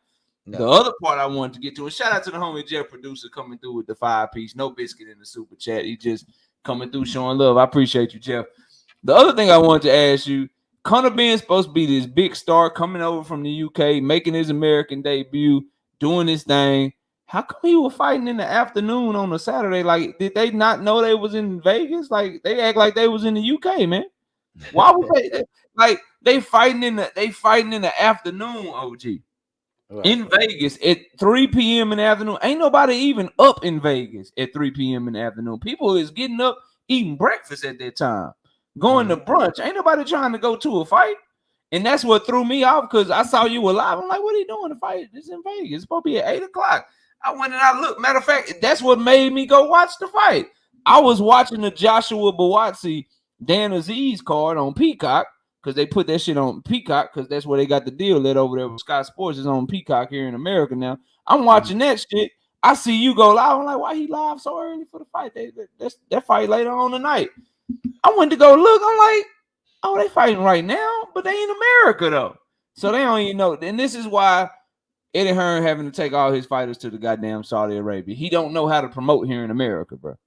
the other part I wanted to get to, and shout out to the homie Jeff producer coming through with the 5-piece, no biscuit in the super chat. He just coming through showing love. I appreciate you, Jeff. The other thing I wanted to ask you, Conor Benn supposed to be this big star coming over from the UK, making his American debut, doing his thing. How come he was fighting in the afternoon on a Saturday? Like, did they not know they was in Vegas? Like, they act like they was in the UK, man. Why would they? Like, they fighting in the afternoon, OG. Right. In Vegas at 3 p.m. in the afternoon. Ain't nobody even up in Vegas at 3 p.m. in the afternoon. People is getting up, eating breakfast at that time. Going to brunch. Ain't nobody trying to go to a fight. And that's what threw me off because I saw you alive. I'm like, what are you doing to fight? It's in Vegas. It's supposed to be at 8 o'clock. I went and I looked. Matter of fact, that's what made me go watch the fight. I was watching the Joshua Buatsi Dan Aziz card on Peacock because they put that shit on Peacock because that's where they got the deal lit over there with Sky Sports. Is on Peacock here in America now. I'm watching that shit. I see you go live. I'm like, why he live so early for the fight? That fight later on tonight. I went to go look. I'm like, oh, they fighting right now, but they in America though. So they don't even know. And this is why Eddie Hearn having to take all his fighters to the goddamn Saudi Arabia. He don't know how to promote here in America, bro.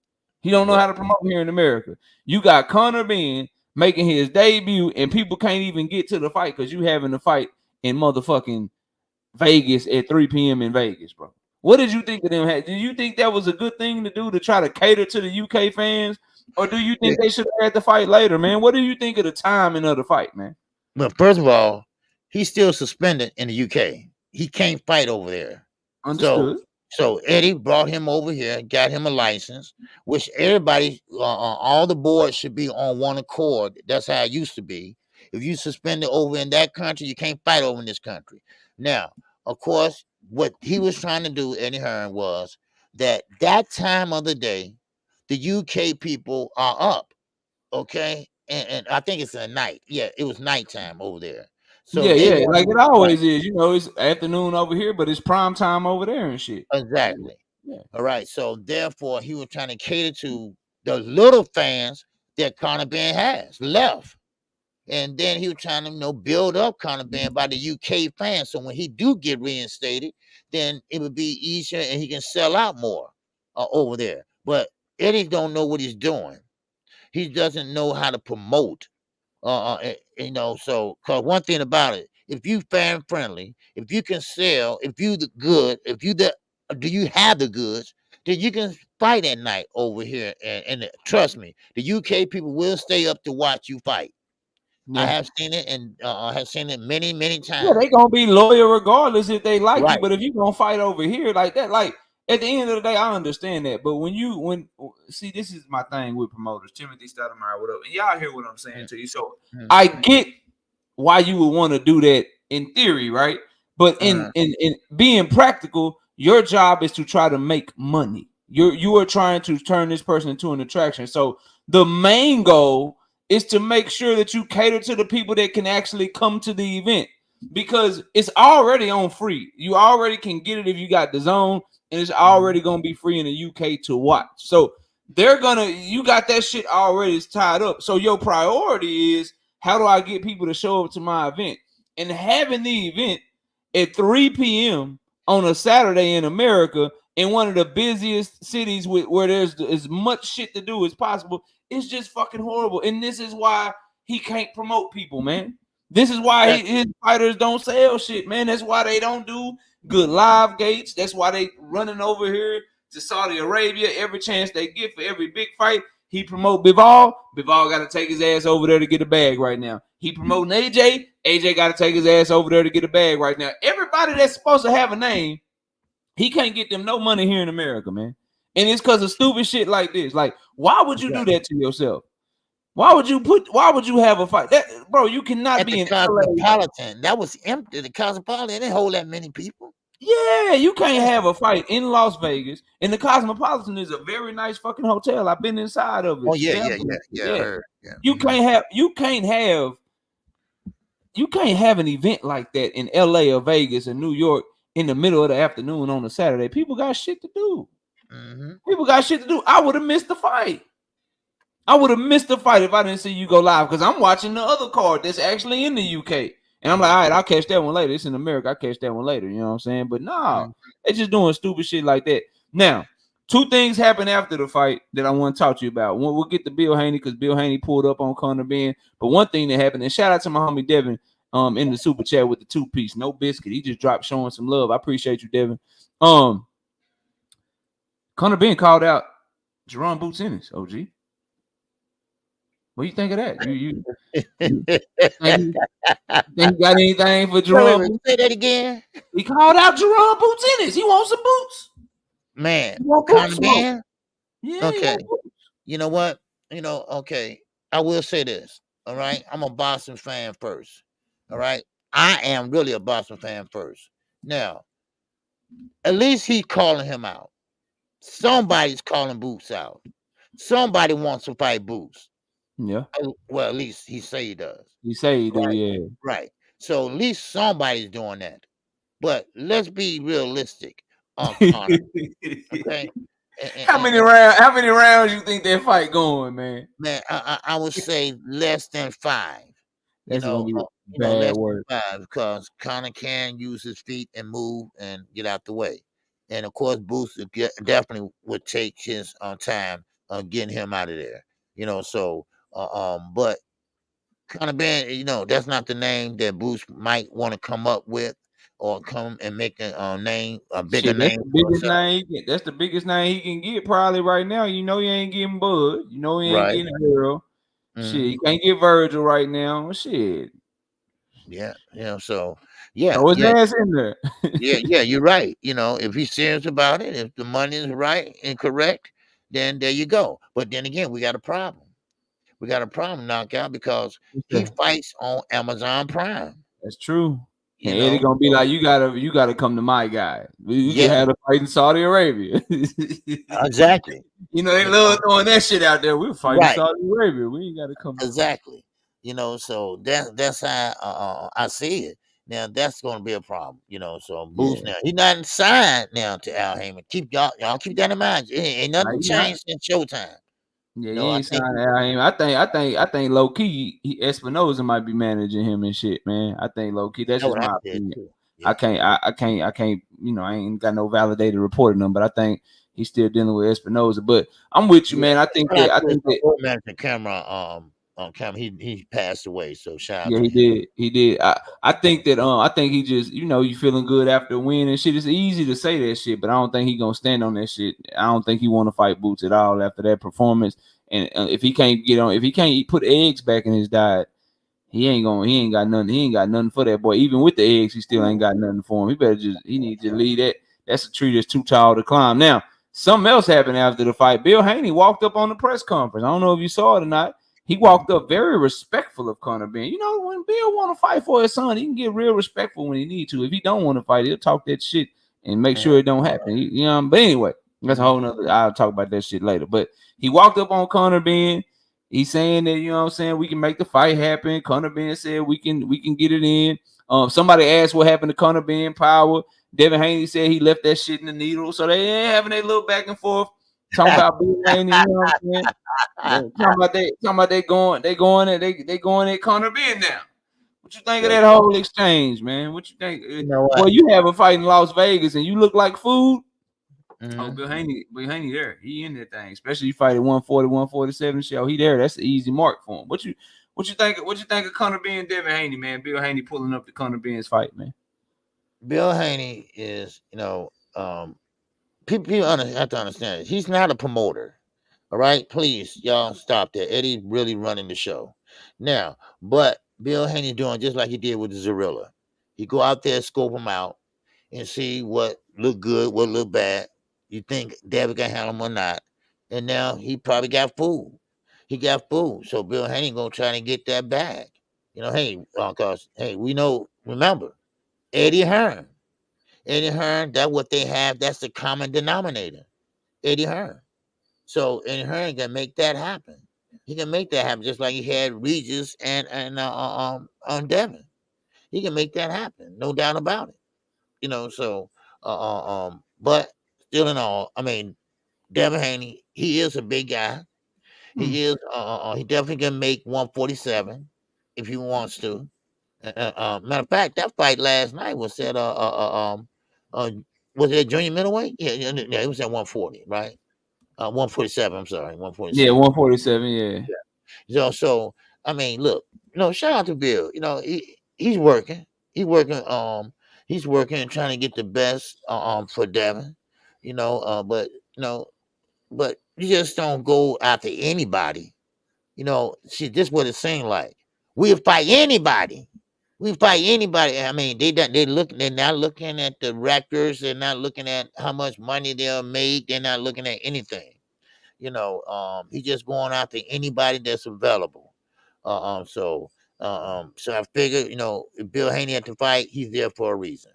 He don't know how to promote here in America. You got Conor Benn making his debut, and people can't even get to the fight because you having the fight in motherfucking Vegas at 3 p.m. in Vegas, bro. What did you think of them? Did you think that was a good thing to do to try to cater to the UK fans? Or do you think they should have had the fight later, man? What do you think of the timing of the fight, man? Well, first of all, he's still suspended in the UK. He can't fight over there. Understood. So Eddie brought him over here, got him a license, which everybody, all the boards should be on one accord. That's how it used to be. If you suspended over in that country, you can't fight over in this country. Now, of course, what he was trying to do, Eddie Hearn, was that time of the day, the UK people are up, okay? And I think it's a night. Yeah, it was nighttime over there. So yeah, like it always is. You know, it's afternoon over here, but it's prime time over there and shit. Exactly. Yeah. All right. So therefore, he was trying to cater to the little fans that Conor Benn has left. And then he was trying to, build up Conor Benn by the UK fans. So when he do get reinstated, then it would be easier and he can sell out more over there. But Eddie don't know what he's doing. He doesn't know how to promote. So because one thing about it, if you fan friendly, if you can sell, if you the good, do you have the goods, then you can fight at night over here. And trust me, the UK people will stay up to watch you fight. Yeah. I have seen it, and I have seen it many, many times. Yeah, they gonna be loyal regardless if they like you. Right. But if you gonna fight over here like that, like at the end of the day, I understand that. But when see, this is my thing with promoters. Timothy Stoudemire, what up? And y'all hear what I'm saying to you. So I get why you would want to do that in theory, right? But in being practical, your job is to try to make money. You are trying to turn this person into an attraction. So the main goal is to make sure that you cater to the people that can actually come to the event, because it's already on free. You already can get it if you got the zone, and it's already gonna be free in the UK to watch. So you got that shit already tied up. So your priority is, how do I get people to show up to my event? And having the event at 3 p.m. on a Saturday in America, in one of the busiest cities where there's as much shit to do as possible, it's just fucking horrible. And this is why he can't promote people, man. This is why his fighters don't sell shit, man. That's why they don't do good live gates. That's why they running over here to Saudi Arabia every chance they get for every big fight. He promote Bivol. Bivol got to take his ass over there to get a bag right now. He promoting AJ. AJ got to take his ass over there to get a bag right now. Everybody that's supposed to have a name, he can't get them no money here in America, man. And it's because of stupid shit like this. Like, why would you do that to yourself? Why would you have a fight? That, bro, you cannot be in Cosmopolitan. That was empty. The Cosmopolitan didn't hold that many people. Yeah, you can't have a fight in Las Vegas. And the Cosmopolitan is a very nice fucking hotel. I've been inside of it. Oh yeah. You can't have an event like that in LA or Vegas or New York in the middle of the afternoon on a Saturday. People got shit to do. People got shit to do. I would have missed the fight. If I didn't see you go live, because I'm watching the other card that's actually in the UK. And I'm like, all right, I'll catch that one later. It's in America. I'll catch that one later. You know what I'm saying? But no, they're just doing stupid shit like that. Now, two things happened after the fight that I want to talk to you about. One, we'll get to Bill Haney, because Bill Haney pulled up on Conor Benn. But one thing that happened, and shout out to my homie Devin in the super chat with the 2-piece, no biscuit. He just dropped showing some love. I appreciate you, Devin. Conor Benn called out Jerome Boots Ennis, OG. What do you think of that? You think you got anything for Jerome? Say that again. He called out Jerome Boots Ennis. He wants some boots. Man, Conor Benn? Yeah. Okay. You know what? Okay. I will say this. All right. I'm a Boston fan first. All right. I am really a Boston fan first. Now, at least he's calling him out. Somebody's calling Boots out. Somebody wants to fight Boots. Yeah. Well, at least he say he does. He say he do, yeah. Right. So at least somebody's doing that. But let's be realistic on Conor. Okay. How many rounds you think that fight going, man? Man, I would say less than 5. That's gonna be bad word. 5, because Conor can use his feet and move and get out the way. And of course, Boots definitely would take his time getting him out of there. So but Conor Benn, that's not the name that Boots might want to come up with, or come and make a name, a bigger name. That's the biggest name he can get probably right now. He ain't getting Bud. He ain't getting Earl. Shit, he can't get Virgil right now. Shit. Yeah. So yeah. Throw his ass in there. yeah, you're right. If he's serious about it, if the money is right and correct, then there you go. But then again, we got a problem. Knockout, because he fights on Amazon Prime. That's true. And Eddie gonna be like, you gotta come to my guy. We can have a fight in Saudi Arabia. Exactly. They love throwing that shit out there. We're fighting Saudi Arabia. We ain't gotta come. Exactly. So that's how I see it. Now that's gonna be a problem. So Boots now, he's not signed now to Al Heyman. Y'all keep that in mind. Ain't nothing changed since Showtime. Yeah, he ain't signed Al Heyman. I think low key Espinosa might be managing him and shit, man. I think low key. That's just my opinion. Yeah. I can't. I ain't got no validated report on him, but I think he's still dealing with Espinosa. But I'm with you, man. I think that managing camera he passed away. So shout out Yeah, to he him. did. He did. I think that I think he just, you feeling good after a win and shit. It's easy to say that shit, but I don't think he gonna stand on that shit. I don't think he want to fight Boots at all after that performance. And if he can't put eggs back in his diet, he ain't got nothing. He ain't got nothing for that boy. Even with the eggs, he still ain't got nothing for him. He needs to leave that. That's a tree that's too tall to climb. Now, something else happened after the fight. Bill Haney walked up on the press conference. I don't know if you saw it or not. He walked up very respectful of Conor Benn. When Bill want to fight for his son, he can get real respectful when he need to. If he don't want to fight, he'll talk that shit and make sure it don't happen. But anyway, that's a whole nother. I'll talk about that shit later. But he walked up on Conor Benn. He's saying that, we can make the fight happen. Conor Benn said we can get it in. Somebody asked what happened to Conor Benn power. Devin Haney said he left that shit in the needle. So they ain't having a little back and forth. Talking about Bill Haney, you know what I'm saying? Talking about they going at Conor Benn now. What you think of that whole exchange, man? What you think? You know what? Well, you have a fight in Las Vegas and you look like food. Mhm. Oh, Bill Haney there. He in that thing. Especially you fight at 140, 147 show. He there. That's the easy mark for him. What you think of Conor Benn and Devin Haney, man? Bill Haney pulling up the Conor Benn's fight, man. Bill Haney is, people have to understand it. He's not a promoter. All right, please, y'all stop that. Eddie really running the show now, but Bill Haney doing just like he did with the Zorilla. He go out there, scope them out, and see what look good, what look bad. You think Devin can handle him or not? And now he probably got fooled. He got fooled. So Bill Haney gonna try to get that back. Cause we know. Remember, Eddie Hearn. Eddie Hearn. That's what they have. That's the common denominator. Eddie Hearn. So Eddie Hearn can make that happen. He can make that happen just like he had Regis and on Devin. He can make that happen, no doubt about it. But still in all, I mean, Devin Haney, he is a big guy. He is he definitely can make 147 if he wants to. Matter of fact, that fight last night was at was it junior middleweight? Yeah, it was at 140, right? 147. I'm sorry, Yeah, 147. 147. Yeah. So I mean, look, shout out to Bill. He's working. He's working. He's working and trying to get the best for Devin. But but you just don't go after anybody. See, this what it seems like. We'll fight anybody. We fight anybody. I mean, they're not looking at the records. They're not looking at how much money they'll make. They're not looking at anything. He's just going after anybody that's available. So I figured, if Bill Haney had to fight, he's there for a reason.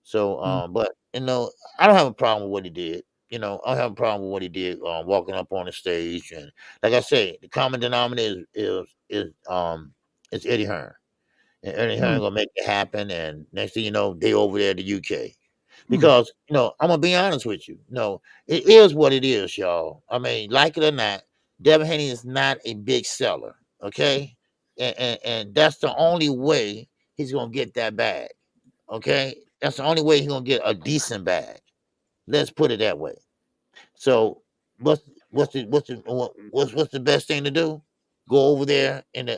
So, but I don't have a problem with what he did. I don't have a problem with what he did, walking up on the stage, and like I say, the common denominator is Eddie Hearn, and Eddie Hearn gonna make it happen. And next thing you know, they over there in the UK. Because I'm gonna be honest with you. No, it is what it is, y'all. I mean, like it or not, Devin Haney is not a big seller. Okay, and that's the only way he's gonna get that bag. Okay, that's the only way he's gonna get a decent bag. Let's put it that way. So, what's the best thing to do? Go over there and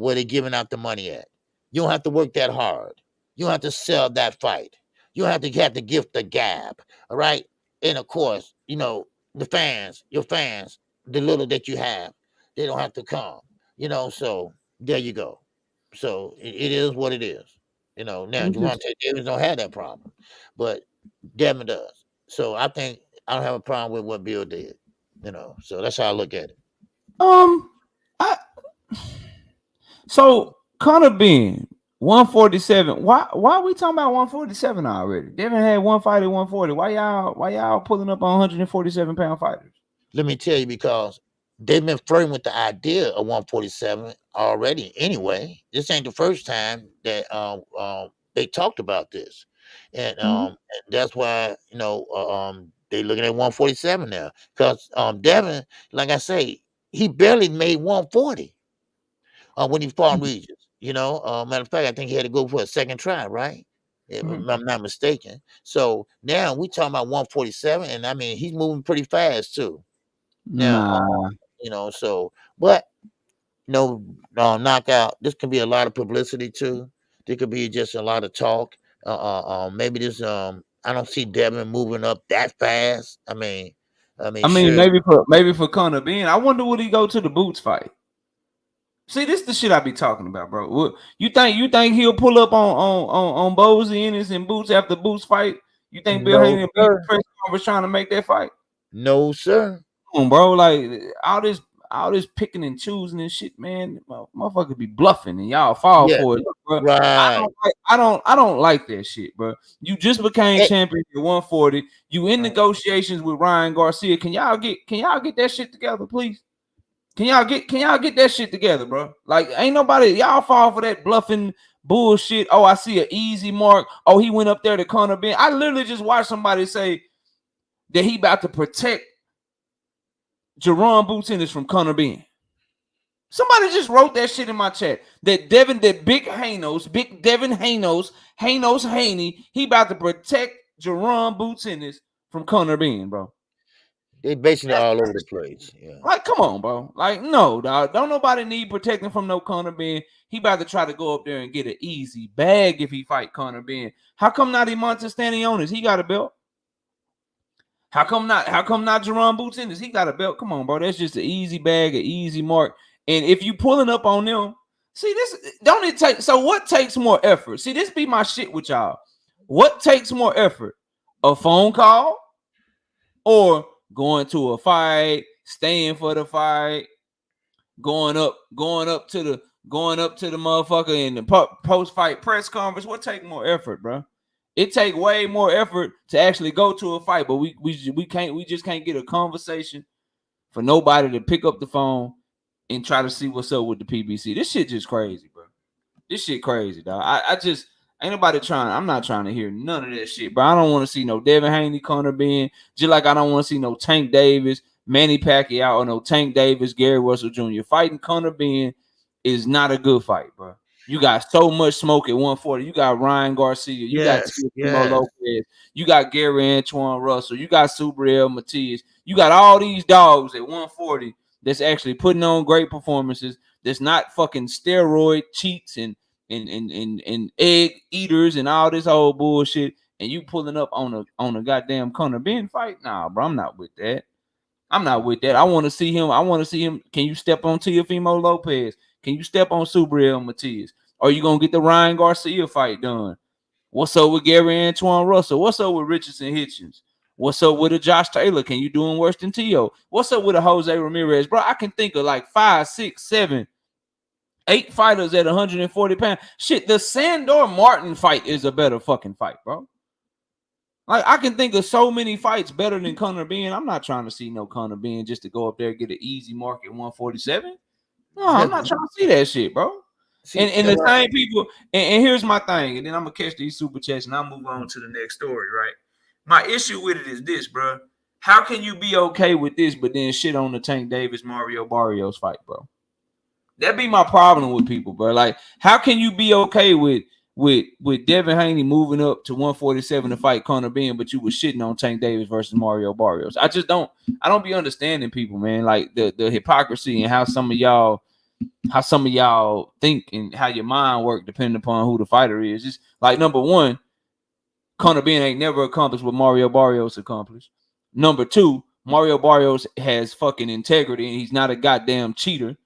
where they're giving out the money at. You don't have to work that hard. You don't have to sell that fight. You don't have to gift the gab. All right. And of course, the fans, your fans, the little that you have, they don't have to come. So there you go. So it is what it is. Now Grvonta Davis don't have that problem, but Devin does. So I think I don't have a problem with what Bill did. So that's how I look at it. I So Conor Benn, 147. Why are we talking about 147 already? Devin had one fight at 140. Why y'all pulling up on 147-pound fighters? Let me tell you, because they've been flirting with the idea of 147 already. Anyway, this ain't the first time that they talked about this, and that's why they looking at 147 now. Because Devin, like I say, he barely made 140 when he fought Regis. Matter of fact, I think he had to go for a second try, right? If I'm not mistaken. So now we talking about 147, and I mean he's moving pretty fast too. Now, Nah. but knockout. This can be a lot of publicity too. There could be just a lot of talk. Maybe this. I don't see Devin moving up that fast. I mean, sure. maybe for Conor Benn. I wonder would he go to the Boots fight? See, this is the shit I be talking about, bro. What, you think he'll pull up on Bozy Ennis and Boots after Boots fight? You think Bill Haney will be press conference trying to make that fight? No, sir. Come on, bro. Like all this picking and choosing and shit, man. Motherfucker be bluffing and y'all fall for it, bro. Right. I don't like that shit, bro. You just became champion at 140. You in negotiations with Ryan Garcia. Can y'all get that shit together, please? Can y'all get that shit together, bro? Like, ain't nobody, y'all fall for that bluffing bullshit. Oh, I see an easy mark. Oh, he went up there to Conor Benn. I literally just watched somebody say that he about to protect Jerome Boots Ennis from Conor Benn. Somebody just wrote that shit in my chat. That Devin, that big Devin Haney, he about to protect Jerome Boots Ennis from Conor Benn, bro. They basically all over the place. Yeah. Like, come on, bro. Like, no, dog. Don't nobody need protecting from no Conor Benn. He about to try to go up there and get an easy bag if he fight Conor Benn. How come not Imonta Stanionis? He got a belt. How come not Jerome Boots Ennis? He got a belt. Come on, bro. That's just an easy bag, an easy mark. And if you pulling up on them, see this, don't it take? So what takes more effort? See, this be my shit with y'all. What takes more effort? A phone call or going to a fight, staying for the fight, going up to the motherfucker in the post-fight press conference? What take more effort, bro? It take way more effort to actually go to a fight, but we just can't get a conversation for nobody to pick up the phone and try to see what's up with the PBC. This shit just crazy, bro. This shit crazy, dog. I just ain't nobody trying. I'm not trying to hear none of that shit, bro. I don't want to see no Devin Haney, Conor Benn, just like I don't want to see no Tank Davis, Manny Pacquiao, or no Tank Davis, Gary Russell Jr. Fighting Conor Benn is not a good fight, bro. You got so much smoke at 140. You got Ryan Garcia. You got Timo Lopez. You got Gary Antoine Russell. You got Subriel Matias. You got all these dogs at 140 that's actually putting on great performances. That's not fucking steroid cheats and egg eaters and all this old bullshit. And you pulling up on a goddamn Conor Benn fight? Nah, bro, I'm not with that. I want to see him. Can you step on Teofimo Lopez? Can you step on Subriel Matias? Are you gonna get the Ryan Garcia fight done? What's up with Gary Antoine Russell? What's up with Richardson Hitchens? What's up with a Josh Taylor? Can you do him worse than Tio? What's up with a Jose Ramirez? Bro, I can think of like 5, 6, 7, 8 fighters at 140 pounds. Shit, the Sandor Martin fight is a better fucking fight, bro. Like, I can think of so many fights better than Conor Benn. I'm not trying to see no Conor Benn just to go up there and get an easy mark at 147. No, I'm not trying to see that shit, bro. And the same people, and here's my thing, and then I'm gonna catch these super chats and I'll move on to the next story, right? My issue with it is this, bro. How can you be okay with this, but then shit on the Tank Davis Mario Barrios fight, bro? That be my problem with people, bro. Like, how can you be okay with Devin Haney moving up to 147 to fight Conor Benn, but you was shitting on Tank Davis versus Mario Barrios? I don't be understanding people, man. Like the hypocrisy and how some of y'all think and how your mind work depending upon who the fighter is. It's like, number one, Conor Benn ain't never accomplished what Mario Barrios accomplished. Number two, Mario Barrios has fucking integrity and he's not a goddamn cheater.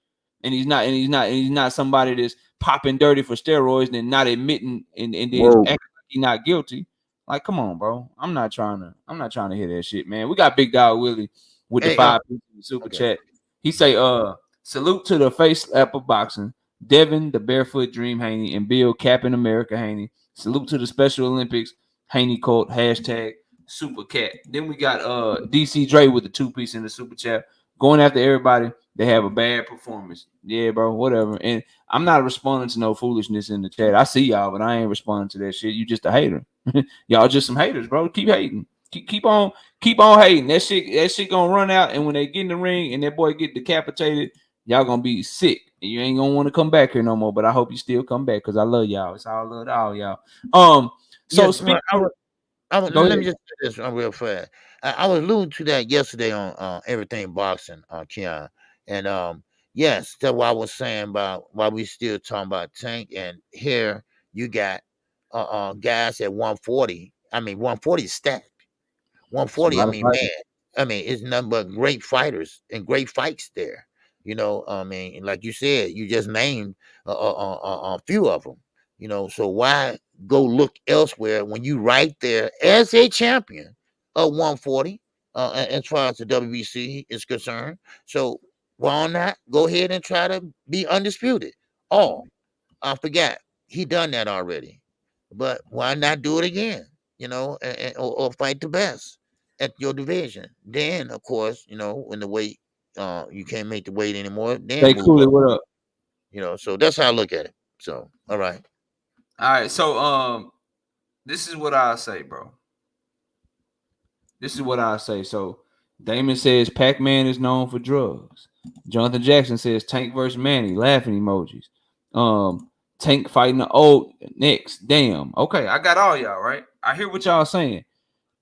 And he's not somebody that's popping dirty for steroids and not admitting and then acting like he's not guilty. Like, come on, bro. I'm not trying to hear that shit, man. We got Big Dog Willie with the 5 super chat. He say, salute to the face slap of boxing, Devin, the barefoot dream Haney, and Bill Captain America Haney. Salute to the Special Olympics, Haney Colt, hashtag Super Cat. Then we got DC Dre with the 2-piece in the super chat. Going after everybody, they have a bad performance. Yeah, bro, whatever. And I'm not responding to no foolishness in the chat. I see y'all, but I ain't responding to that shit. You just a hater. Y'all just some haters, bro. Keep hating. Keep on hating. That shit gonna run out. And when they get in the ring and that boy get decapitated, y'all gonna be sick. And you ain't gonna want to come back here no more. But I hope you still come back because I love y'all. It's all love to all y'all. Let me just say this real fast. I was alluding to that yesterday on Everything Boxing, Keon. And yes, that's what I was saying about why we still talking about Tank. And here you got guys at 140. I mean, 140 is stacked. It's a 140, I lot of mean, fighting. man, I mean, it's nothing but great fighters and great fights there. I mean, like you said, you just named a few of them. So why go look elsewhere when you right there as a champion of 140, as far as the WBC is concerned? So why not go ahead and try to be undisputed? Oh, I forgot he done that already, but why not do it again? Or fight the best at your division. Then, of course, when the weight, you can't make the weight anymore, then Hey, move Cooley, up. what up? So that's how I look at it. So, all right. All right, so this is what I say, bro. This is what I say. So Damon says Pac-Man is known for drugs. Jonathan Jackson says Tank versus Manny, laughing emojis. Tank fighting the old next. Damn. Okay, I got all y'all right. I hear what y'all saying.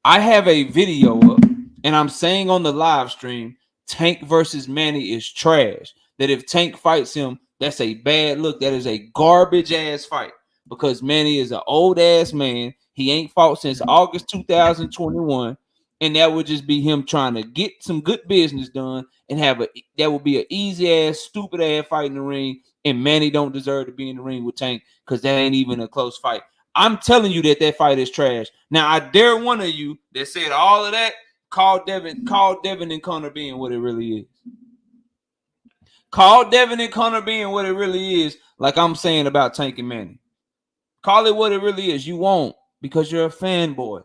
I have a video up, and I'm saying on the live stream, Tank versus Manny is trash. That if Tank fights him, that's a bad look. That is a garbage ass fight because Manny is an old ass man. He ain't fought since August 2021, and that would just be him trying to get some good business done and that would be an easy ass, stupid ass fight in the ring. And Manny don't deserve to be in the ring with Tank because that ain't even a close fight. I'm telling you that fight is trash. Now, I dare one of you that said all of that, call Devin and Conor Benn what it really is. Call Devin and Conor Benn what it really is, like I'm saying about Tank and Manny. Call it what it really is. You won't because you're a fanboy.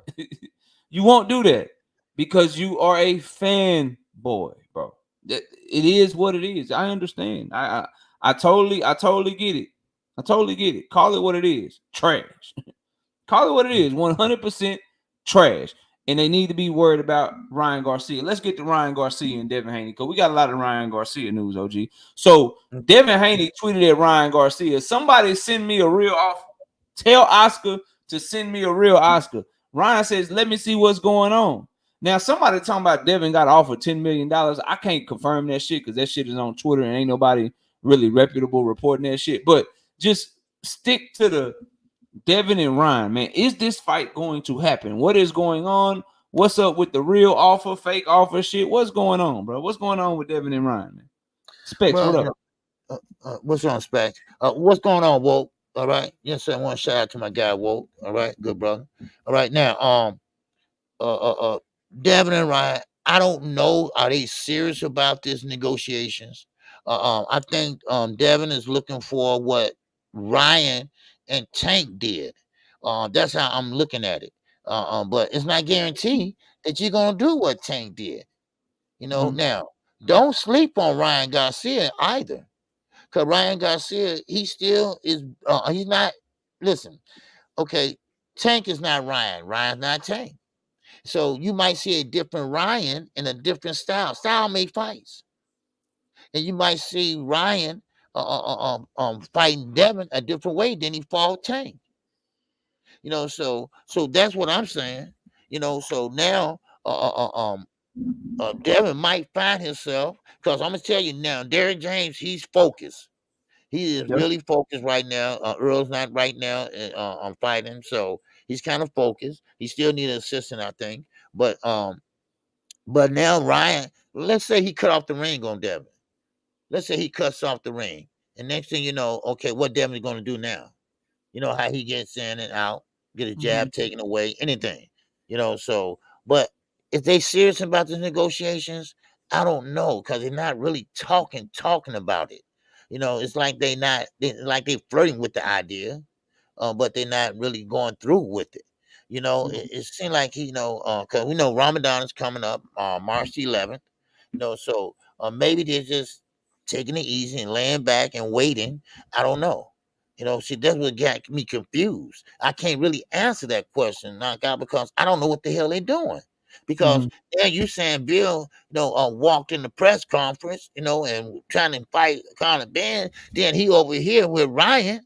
You won't do that because you are a fanboy, bro. It is what it is. I understand. I totally get it. I totally get it. Call it what it is. Trash. Call it what it is. 100% trash. And they need to be worried about Ryan Garcia. Let's get to Ryan Garcia and Devin Haney because we got a lot of Ryan Garcia news, OG. So Devin Haney tweeted at Ryan Garcia, somebody send me a real offer. Tell Oscar to send me a real Oscar. Ryan says, let me see what's going on. Now, somebody talking about Devin got offered $10 million. I can't confirm that shit because that shit is on Twitter and ain't nobody really reputable reporting that shit. But just stick to the Devin and Ryan, man. Is this fight going to happen? What is going on? What's up with the real offer, fake offer shit? What's going on, bro? What's going on with Devin and Ryan, man? Specs, what up? What's on, Specs? What's going on, Walt? All right. Yes, I want to shout out to my guy, Walt. All right. Good brother. All right. Now, Devin and Ryan, I don't know. Are they serious about this negotiations? I think Devin is looking for what Ryan and Tank did. That's how I'm looking at it. But it's not guaranteed that you're gonna do what Tank did. Now don't sleep on Ryan Garcia either, because Ryan Garcia, he still is. He's not. Listen, okay, Tank is not Ryan. Ryan's not Tank. So you might see a different Ryan in a different style. Style make fights, and you might see Ryan fighting Devin a different way than he fought Tank. So that's what I'm saying. So now Devin might find himself, because I'm gonna tell you now, Derrick James, he's focused. He is Yep. really focused right now. Earl's not right now on fighting, so he's kind of focused. He still need an assistant, I think, but now Ryan, let's say he cut off the ring on Devin. Let's say he cuts off the ring, and next thing you know, okay, what Devin's going to do now? You know how he gets in and out, get a jab taken away, anything. So, but if they serious about the negotiations, I don't know, because they're not really talking about it. It's like like they flirting with the idea, but they're not really going through with it. It seems like because we know Ramadan is coming up March 11th. So maybe they're just taking it easy and laying back and waiting. I don't know. See, that's what got me confused. I can't really answer that question, knockout, because I don't know what the hell they're doing. Because there you saying Bill, walked in the press conference, and trying to fight Conor Benn. Then he over here with Ryan.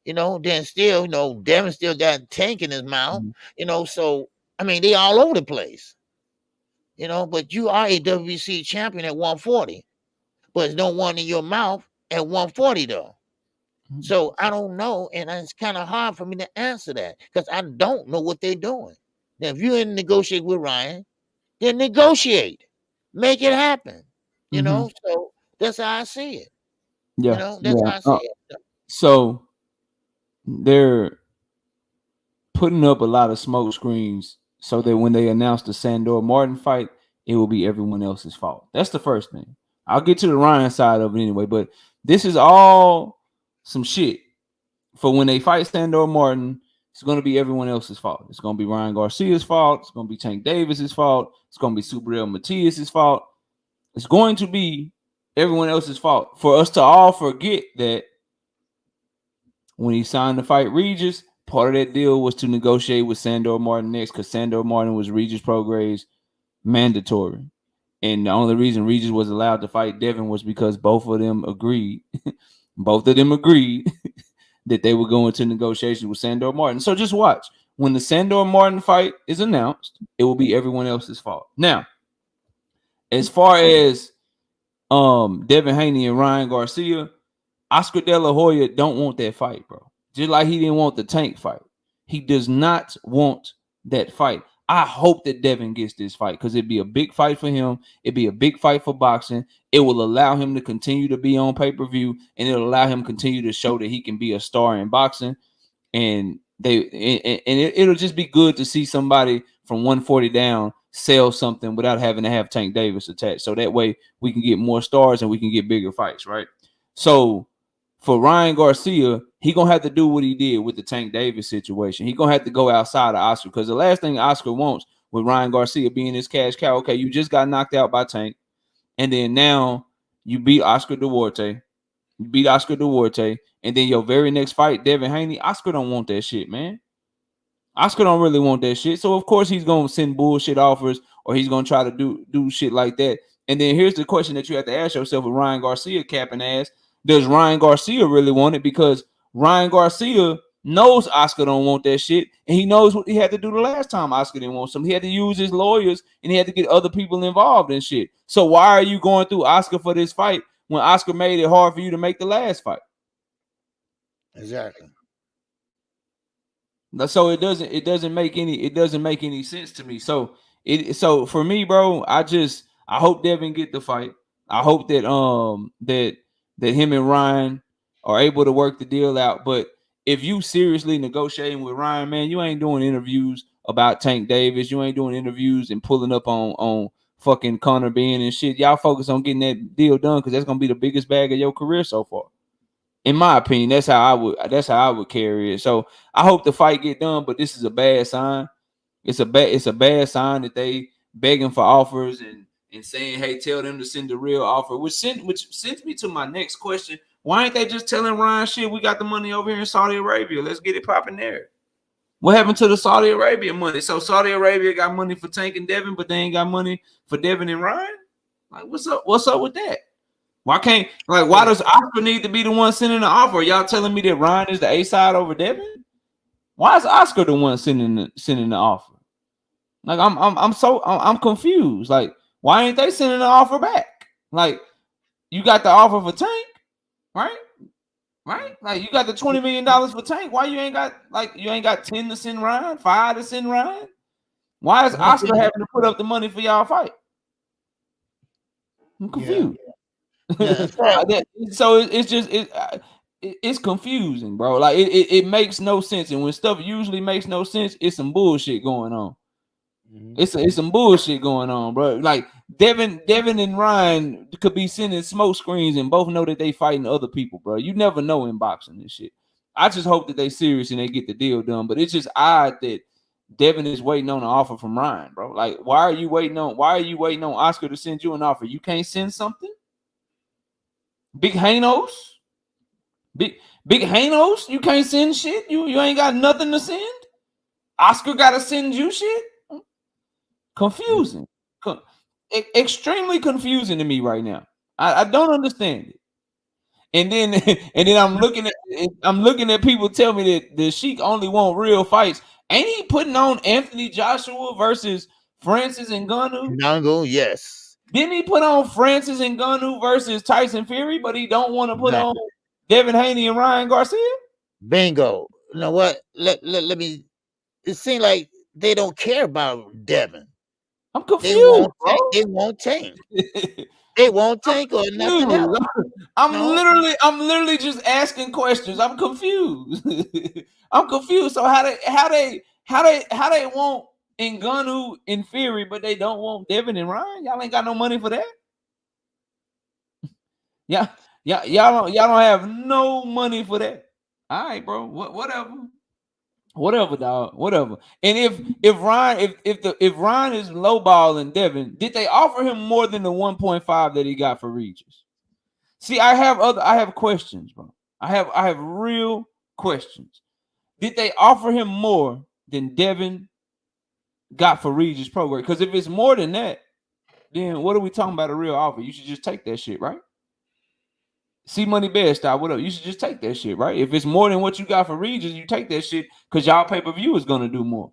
Then still, Devin still got Tank in his mouth. So I mean, they all over the place. But you are a WBC champion at 140. but it's no one in your mouth at 140 though. So I don't know, and it's kind of hard for me to answer that because I don't know what they're doing. Now, if you didn't negotiate with Ryan, then negotiate, make it happen. You know, so that's how I see it. Yeah, You know, that's how I see it. So they're putting up a lot of smoke screens so that when they announce the Sandor Martin fight, it will be everyone else's fault. That's the first thing. I'll get to the Ryan side of it anyway, but this is all some shit for when they fight Sandor Martin. It's going to be everyone else's fault. It's going to be Ryan Garcia's fault. It's going to be Tank Davis's fault. It's going to be Subriel Matias's fault. It's going to be everyone else's fault. For us to all forget that when he signed to fight Regis, part of that deal was to negotiate with Sandor Martin next because Sandor Martin was Regis Prograves mandatory. And the only reason Regis was allowed to fight Devin was because both of them agreed. Both of them agreed that they were going to negotiations with Sandor Martin. So just watch. When the Sandor Martin fight is announced, it will be everyone else's fault. Now, as far as Devin Haney and Ryan Garcia, Oscar De La Hoya don't want that fight, bro. Just like he didn't want the Tank fight. He does not want that fight. I hope that Devin gets this fight because it'd be a big fight for him. It'd be a big fight for boxing. It will allow him to continue to be on pay-per-view, and it'll allow him to continue to show that he can be a star in boxing. And it'll just be good to see somebody from 140 down sell something without having to have Tank Davis attached. So that way we can get more stars and we can get bigger fights, right? So for Ryan Garcia, he gonna have to do what he did with the Tank Davis situation. He gonna have to go outside of Oscar because the last thing Oscar wants with Ryan Garcia being his cash cow. Okay, you just got knocked out by Tank, and then now you beat Oscar Duarte. You beat Oscar Duarte, and then your very next fight, Devin Haney. Oscar don't want that shit, man. Oscar don't really want that shit. So of course he's gonna send bullshit offers, or he's gonna try to do shit like that. And then here's the question that you have to ask yourself with Ryan Garcia capping ass. Does Ryan Garcia really want it? Because Ryan Garcia knows Oscar don't want that shit, and he knows what he had to do the last time Oscar didn't want something. He had to use his lawyers, and he had to get other people involved in shit. So why are you going through Oscar for this fight when Oscar made it hard for you to make the last fight? Exactly. So it doesn't make any sense to me. So for me, bro, I hope Devin get the fight. I hope that that him and Ryan are able to work the deal out. But if you seriously negotiating with Ryan, man, you ain't doing interviews about Tank Davis. You ain't doing interviews and pulling up on fucking Conor Benn and shit. Y'all focus on getting that deal done because that's gonna be the biggest bag of your career so far. In my opinion, that's how I would carry it. So I hope the fight get done, but this is a bad sign. It's a bad sign that they begging for offers and saying, hey, tell them to send the real offer, which sends me to my next question. Why ain't they just telling Ryan, shit, we got the money over here in Saudi Arabia. Let's get it popping there. What happened to the Saudi Arabia money? So Saudi Arabia got money for Tank and Devin, but they ain't got money for Devin and Ryan? Like, what's up with that? Why does Oscar need to be the one sending the offer? Y'all telling me that Ryan is the A side over Devin? Why is Oscar the one sending the offer? Like I'm confused. Like, why ain't they sending the offer back? Like, you got the offer for Tank, right? Right? Like, you got the $20 million for Tank. Why you ain't got 10 to send Ryan, 5 to send Ryan? Why is Oscar having to put up the money for y'all fight? I'm confused. Yeah. So it's confusing, bro. Like it makes no sense, and when stuff usually makes no sense, it's some bullshit going on. It's some bullshit going on, bro. Like Devin and Ryan could be sending smoke screens and both know that they fighting other people, bro. You never know in boxing and shit. I just hope that they serious and they get the deal done. But it's just odd that Devin is waiting on an offer from Ryan, bro. Like, why are you waiting on Oscar to send you an offer? You can't send something? Big Hanos, big Hanos, you can't send shit. You ain't got nothing to send. Oscar got to send you shit. Confusing, extremely confusing to me right now. I don't understand it. And then I'm looking at people tell me that the Sheik only want real fights. Ain't he putting on Anthony Joshua versus Francis Ngannou? Ngannou, yes. Didn't he put on Francis Ngannou versus Tyson Fury, but he don't want to put Exactly. on Devin Haney and Ryan Garcia? Bingo. You know what? Let me. It seems like they don't care about Devin. I'm They confused, won't bro. tank. They won't tank. They won't tank or nothing else. I'm No. literally just asking questions. I'm confused. I'm confused. So how they want Ngannou in Fury, but they don't want Devin and Ryan? Y'all ain't got no money for that. Yeah, y'all don't have no money for that. All right, bro. Whatever, dog. Whatever. And if Ryan if Ryan is lowballing Devin, did they offer him more than the 1.5 that he got for Regis? See, I have questions, bro. I have real questions. Did they offer him more than Devin got for Regis program? Because if it's more than that, then what are we talking about a real offer? You should just take that shit, right? See money bad style. What up? You should just take that shit, right? If it's more than what you got for Regis, you take that shit because y'all pay-per-view is gonna do more.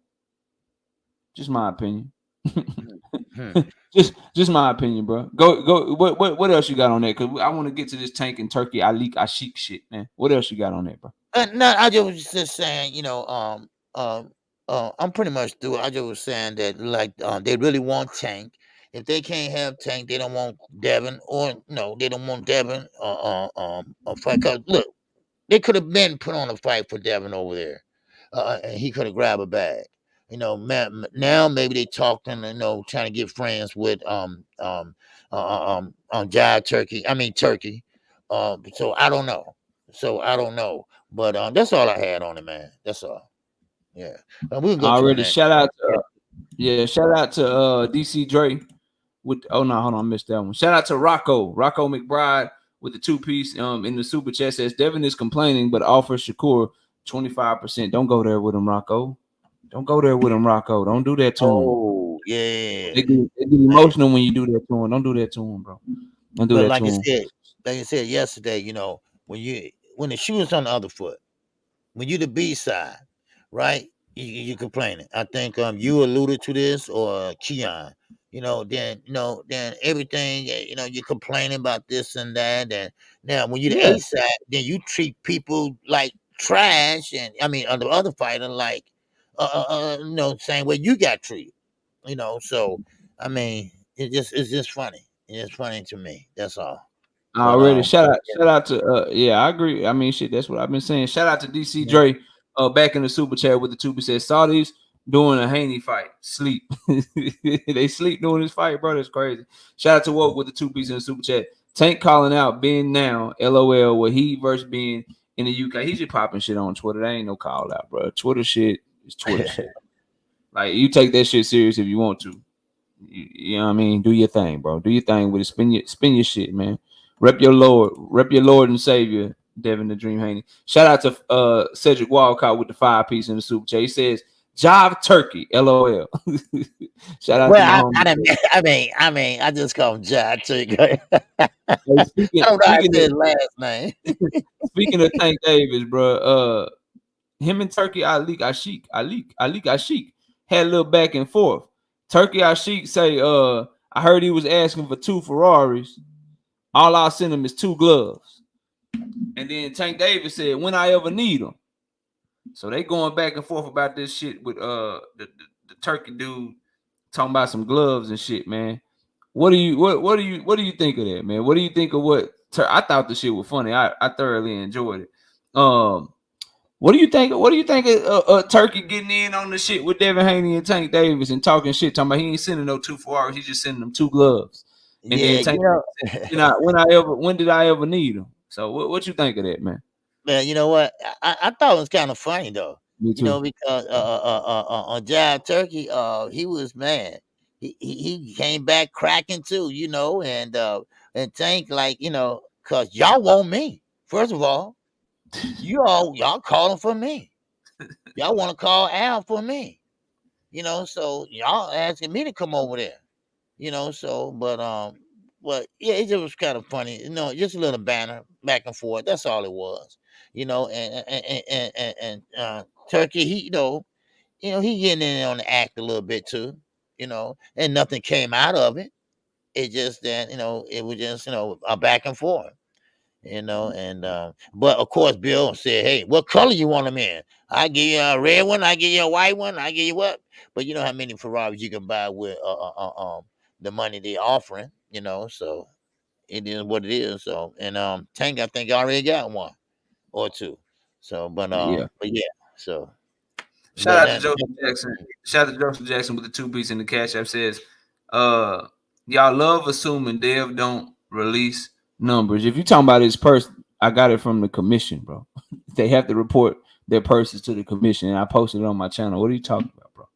Just my opinion. just my opinion, bro. Go. What else you got on that? Because I want to get to this Tank and Turkey Alashiak shit, man. What else you got on that, bro? No, I just was just saying, I'm pretty much through. I just was saying that like they really want Tank. If they can't have Tank, they don't want Devin, or no, they don't want Devin. A fight. 'Cause look, they could have been put on a fight for Devin over there, and he could have grabbed a bag. Now maybe they talking, trying to get friends with Jive Turkey. I mean Turkey. So I don't know. But that's all I had on it, man. That's all. Yeah. We can go to the Already next. shout out to DC Dre with hold on, I missed that one. Shout out to Rocco McBride with the 2-piece in the super chat says Devin is complaining but offers Shakur 25%. Don't go there with him, Rocco. Don't go there with him, Rocco. Don't do that to him. Oh, yeah. They get emotional when you do that to him. Don't do that to him, bro. Don't do But that like to I him. said, yesterday, when the shoe is on the other foot, when you the B side, right? You complaining. I think you alluded to this or Keon. Then everything. You're complaining about this and that. And now when you the Yeah. A side, then you treat people like trash, and I mean the other fighter like, same way you got treated. So I mean, it's just funny. It's funny to me. That's all. But Already shout out to yeah, I agree. I mean shit, that's what I've been saying. Shout out to DC Dre back in the super chat with the 2% Saudis doing a Haney fight. Sleep. They sleep doing this fight, bro. That's crazy. Shout out to Woke with the 2-piece in the super chat. Tank calling out Ben now, LOL, with he versus Ben in the UK. He's just popping shit on Twitter. That ain't no call out, bro. Twitter shit is Twitter shit. Like you take that shit serious if you want to. You know what I mean? Do your thing, bro. Do your thing with it. Spin your shit, man. Rep your Lord and Savior, Devin the Dream Haney. Shout out to Cedric Walcott with the 5-piece in the super chat. He says, Jive Turkey, LOL. Shout out to my homie. I just call him Jive Turkey. Speaking, I don't know how to say his last name. speaking of Tank Davis, bro, him and Turkey Alashiak had a little back and forth. Turkey Alashiak say, I heard he was asking for 2 Ferraris. All I'll send him is 2 gloves. And then Tank Davis said, when I ever need them. So they going back and forth about this shit with the Turkey dude talking about some gloves and shit, man. What do you think of that, man? What do you think of what I thought the shit was funny. I thoroughly enjoyed it. What do you think? What do you think of Turkey getting in on the shit with Devin Haney and Tank Davis and talking shit, talking about he ain't sending no 2 Ferraris, he's just sending them 2 gloves. And Yeah, then Tank said, when did I ever need them? So what you think of that, man? man, you know what? I thought it was kind of funny though. Me too. Because on Jive Turkey, he was mad. He came back cracking too, and Tank like, cause y'all want me. First of all, y'all calling for me. Y'all want to call Al for me. So y'all asking me to come over there. But yeah, it just was kind of funny. Just a little banner back and forth. That's all it was. And Turkey, he getting in on the act a little bit too. And nothing came out of it. It's just that it was just a back and forth. And but of course Bill said, "Hey, what color you want them in? I give you a red one, I give you a white one, I give you what?" But you know how many Ferraris you can buy with the money they're offering, so it is what it is. So and Tank, I think already got one or two. So Yeah. but yeah, so Shout but out to that, Joseph Jackson. Shout out to Joseph Jackson with the 2 piece in the Cash App says, y'all love assuming Dev don't release numbers. If you talking about his purse, I got it from the commission, bro. They have to report their purses to the commission, and I posted it on my channel. What are you talking about, bro?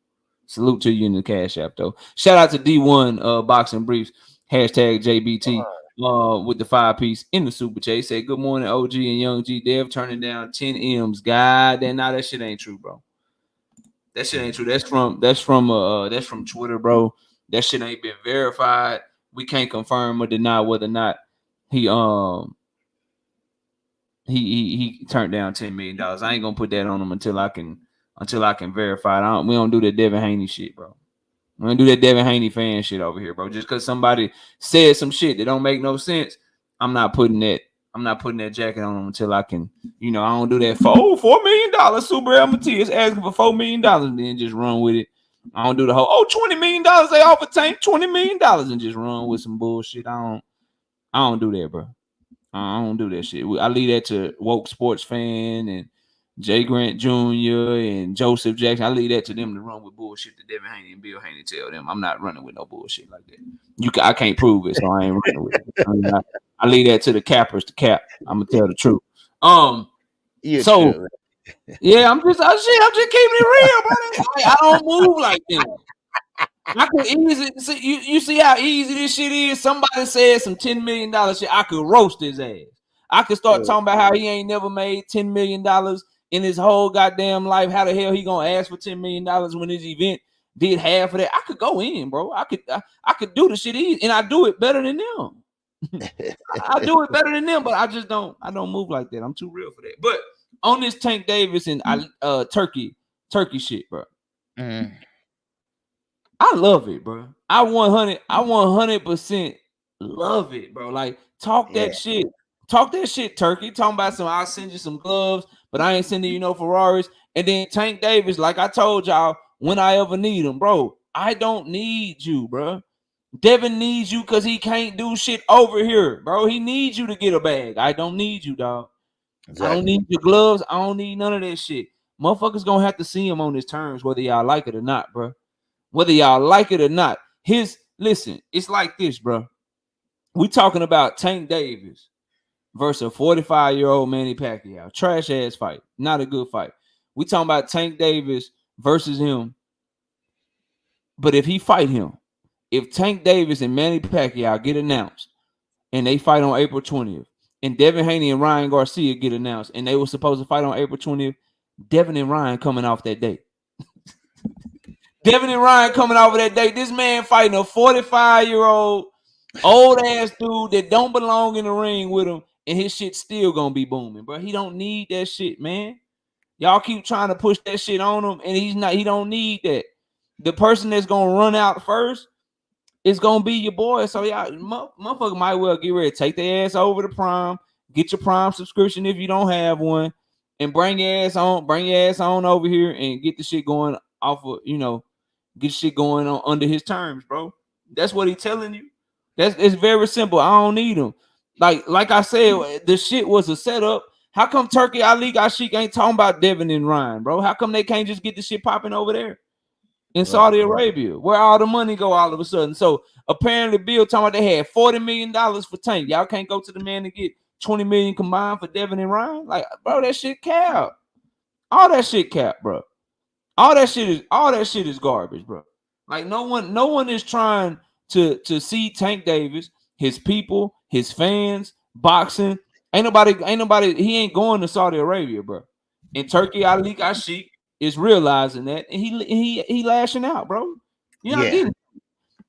Salute to you in the Cash App, though. Shout out to D1 Boxing Briefs, hashtag JBT with the 5 piece in the super chat. He said, "Good morning, OG and Young G. Dev turning down 10 M's. God damn, now that shit ain't true, bro. That shit ain't true. That's from Twitter, bro. That shit ain't been verified. We can't confirm or deny whether or not he turned down $10 million. I ain't gonna put that on him until I can verify it. We don't do that Devin Haney shit, bro. We don't do that Devin Haney fan shit over here, bro. Just because somebody said some shit that don't make no sense, I'm not putting that jacket on them until I can, I don't do that $4 million Super LMT is asking for $4 million and then just run with it. I don't do the whole $20 million they offer Tank $20 million and just run with some bullshit. I don't do that, bro. I don't do that shit. I leave that to Woke Sports Fan and Jay Grant Jr. and Joseph Jackson. I leave that to them to run with bullshit that Devin Haney and Bill Haney tell them. I'm not running with no bullshit like that. I can't prove it, so I ain't running with it. I leave that to the cappers to cap. I'm gonna tell the truth. Yeah, I'm just keeping it real, bro. I don't move like that. I could easily see you see how easy this shit is. Somebody said some $10 million shit. I could roast his ass. I could start talking about how he ain't never made $10 million in his whole goddamn life. How the hell he gonna ask for $10 million when his event did half of that? I could go in, bro. I could do the shit easy, and I do it better than them. I do it better than them, but I don't move like that. I'm too real for that. But on this Tank Davis and Turkey shit, bro. Mm-hmm. I love it, bro. I 100% love it, bro. Like talk that shit. Talk that shit, Turkey. Talking about I'll send you some gloves, but I ain't sending you no Ferraris. And then Tank Davis, like I told y'all, when I ever need him, bro, I don't need you, bro. Devin needs you because he can't do shit over here, bro. He needs you to get a bag. I don't need you, dog. Exactly. I don't need your gloves. I don't need none of that shit. Motherfuckers gonna have to see him on his terms, whether y'all like it or not, bro. Whether y'all like it or not. Listen, it's like this, bro. We talking about Tank Davis versus a 45-year-old Manny Pacquiao. Trash ass fight. Not a good fight. We talking about Tank Davis versus him. But if he fight him, if Tank Davis and Manny Pacquiao get announced and they fight on April 20th, and Devin Haney and Ryan Garcia get announced and they were supposed to fight on April 20th, Devin and Ryan coming off that date. Devin and Ryan coming over that date. This man fighting a 45-year-old old ass dude that don't belong in the ring with him, and his shit still gonna be booming, bro. He don't need that shit, man. Y'all keep trying to push that shit on him, and he don't need that. The person that's gonna run out first is gonna be your boy. So y'all, motherfucker might well get ready to take their ass over to Prime, get your Prime subscription if you don't have one, and bring your ass on over here and get the shit going off of, get shit going on under his terms, bro. That's what he's telling you. It's very simple. I don't need him. Like I said, the shit was a setup. How come Turki, Alashiak ain't talking about Devin and Ryan, bro? How come they can't just get the shit popping over there in Saudi Arabia, where all the money go all of a sudden? So apparently Bill talking about they had $40 million for Tank. Y'all can't go to the man and get $20 million combined for Devin and Ryan? Like, bro, that shit cap. All that shit cap, bro. All that shit is garbage, bro. Like no one is trying to see Tank Davis, his people, his fans, boxing. Ain't nobody. He ain't going to Saudi Arabia, bro. And Turki Alalshikh is realizing that, and he lashing out, bro. You're not getting.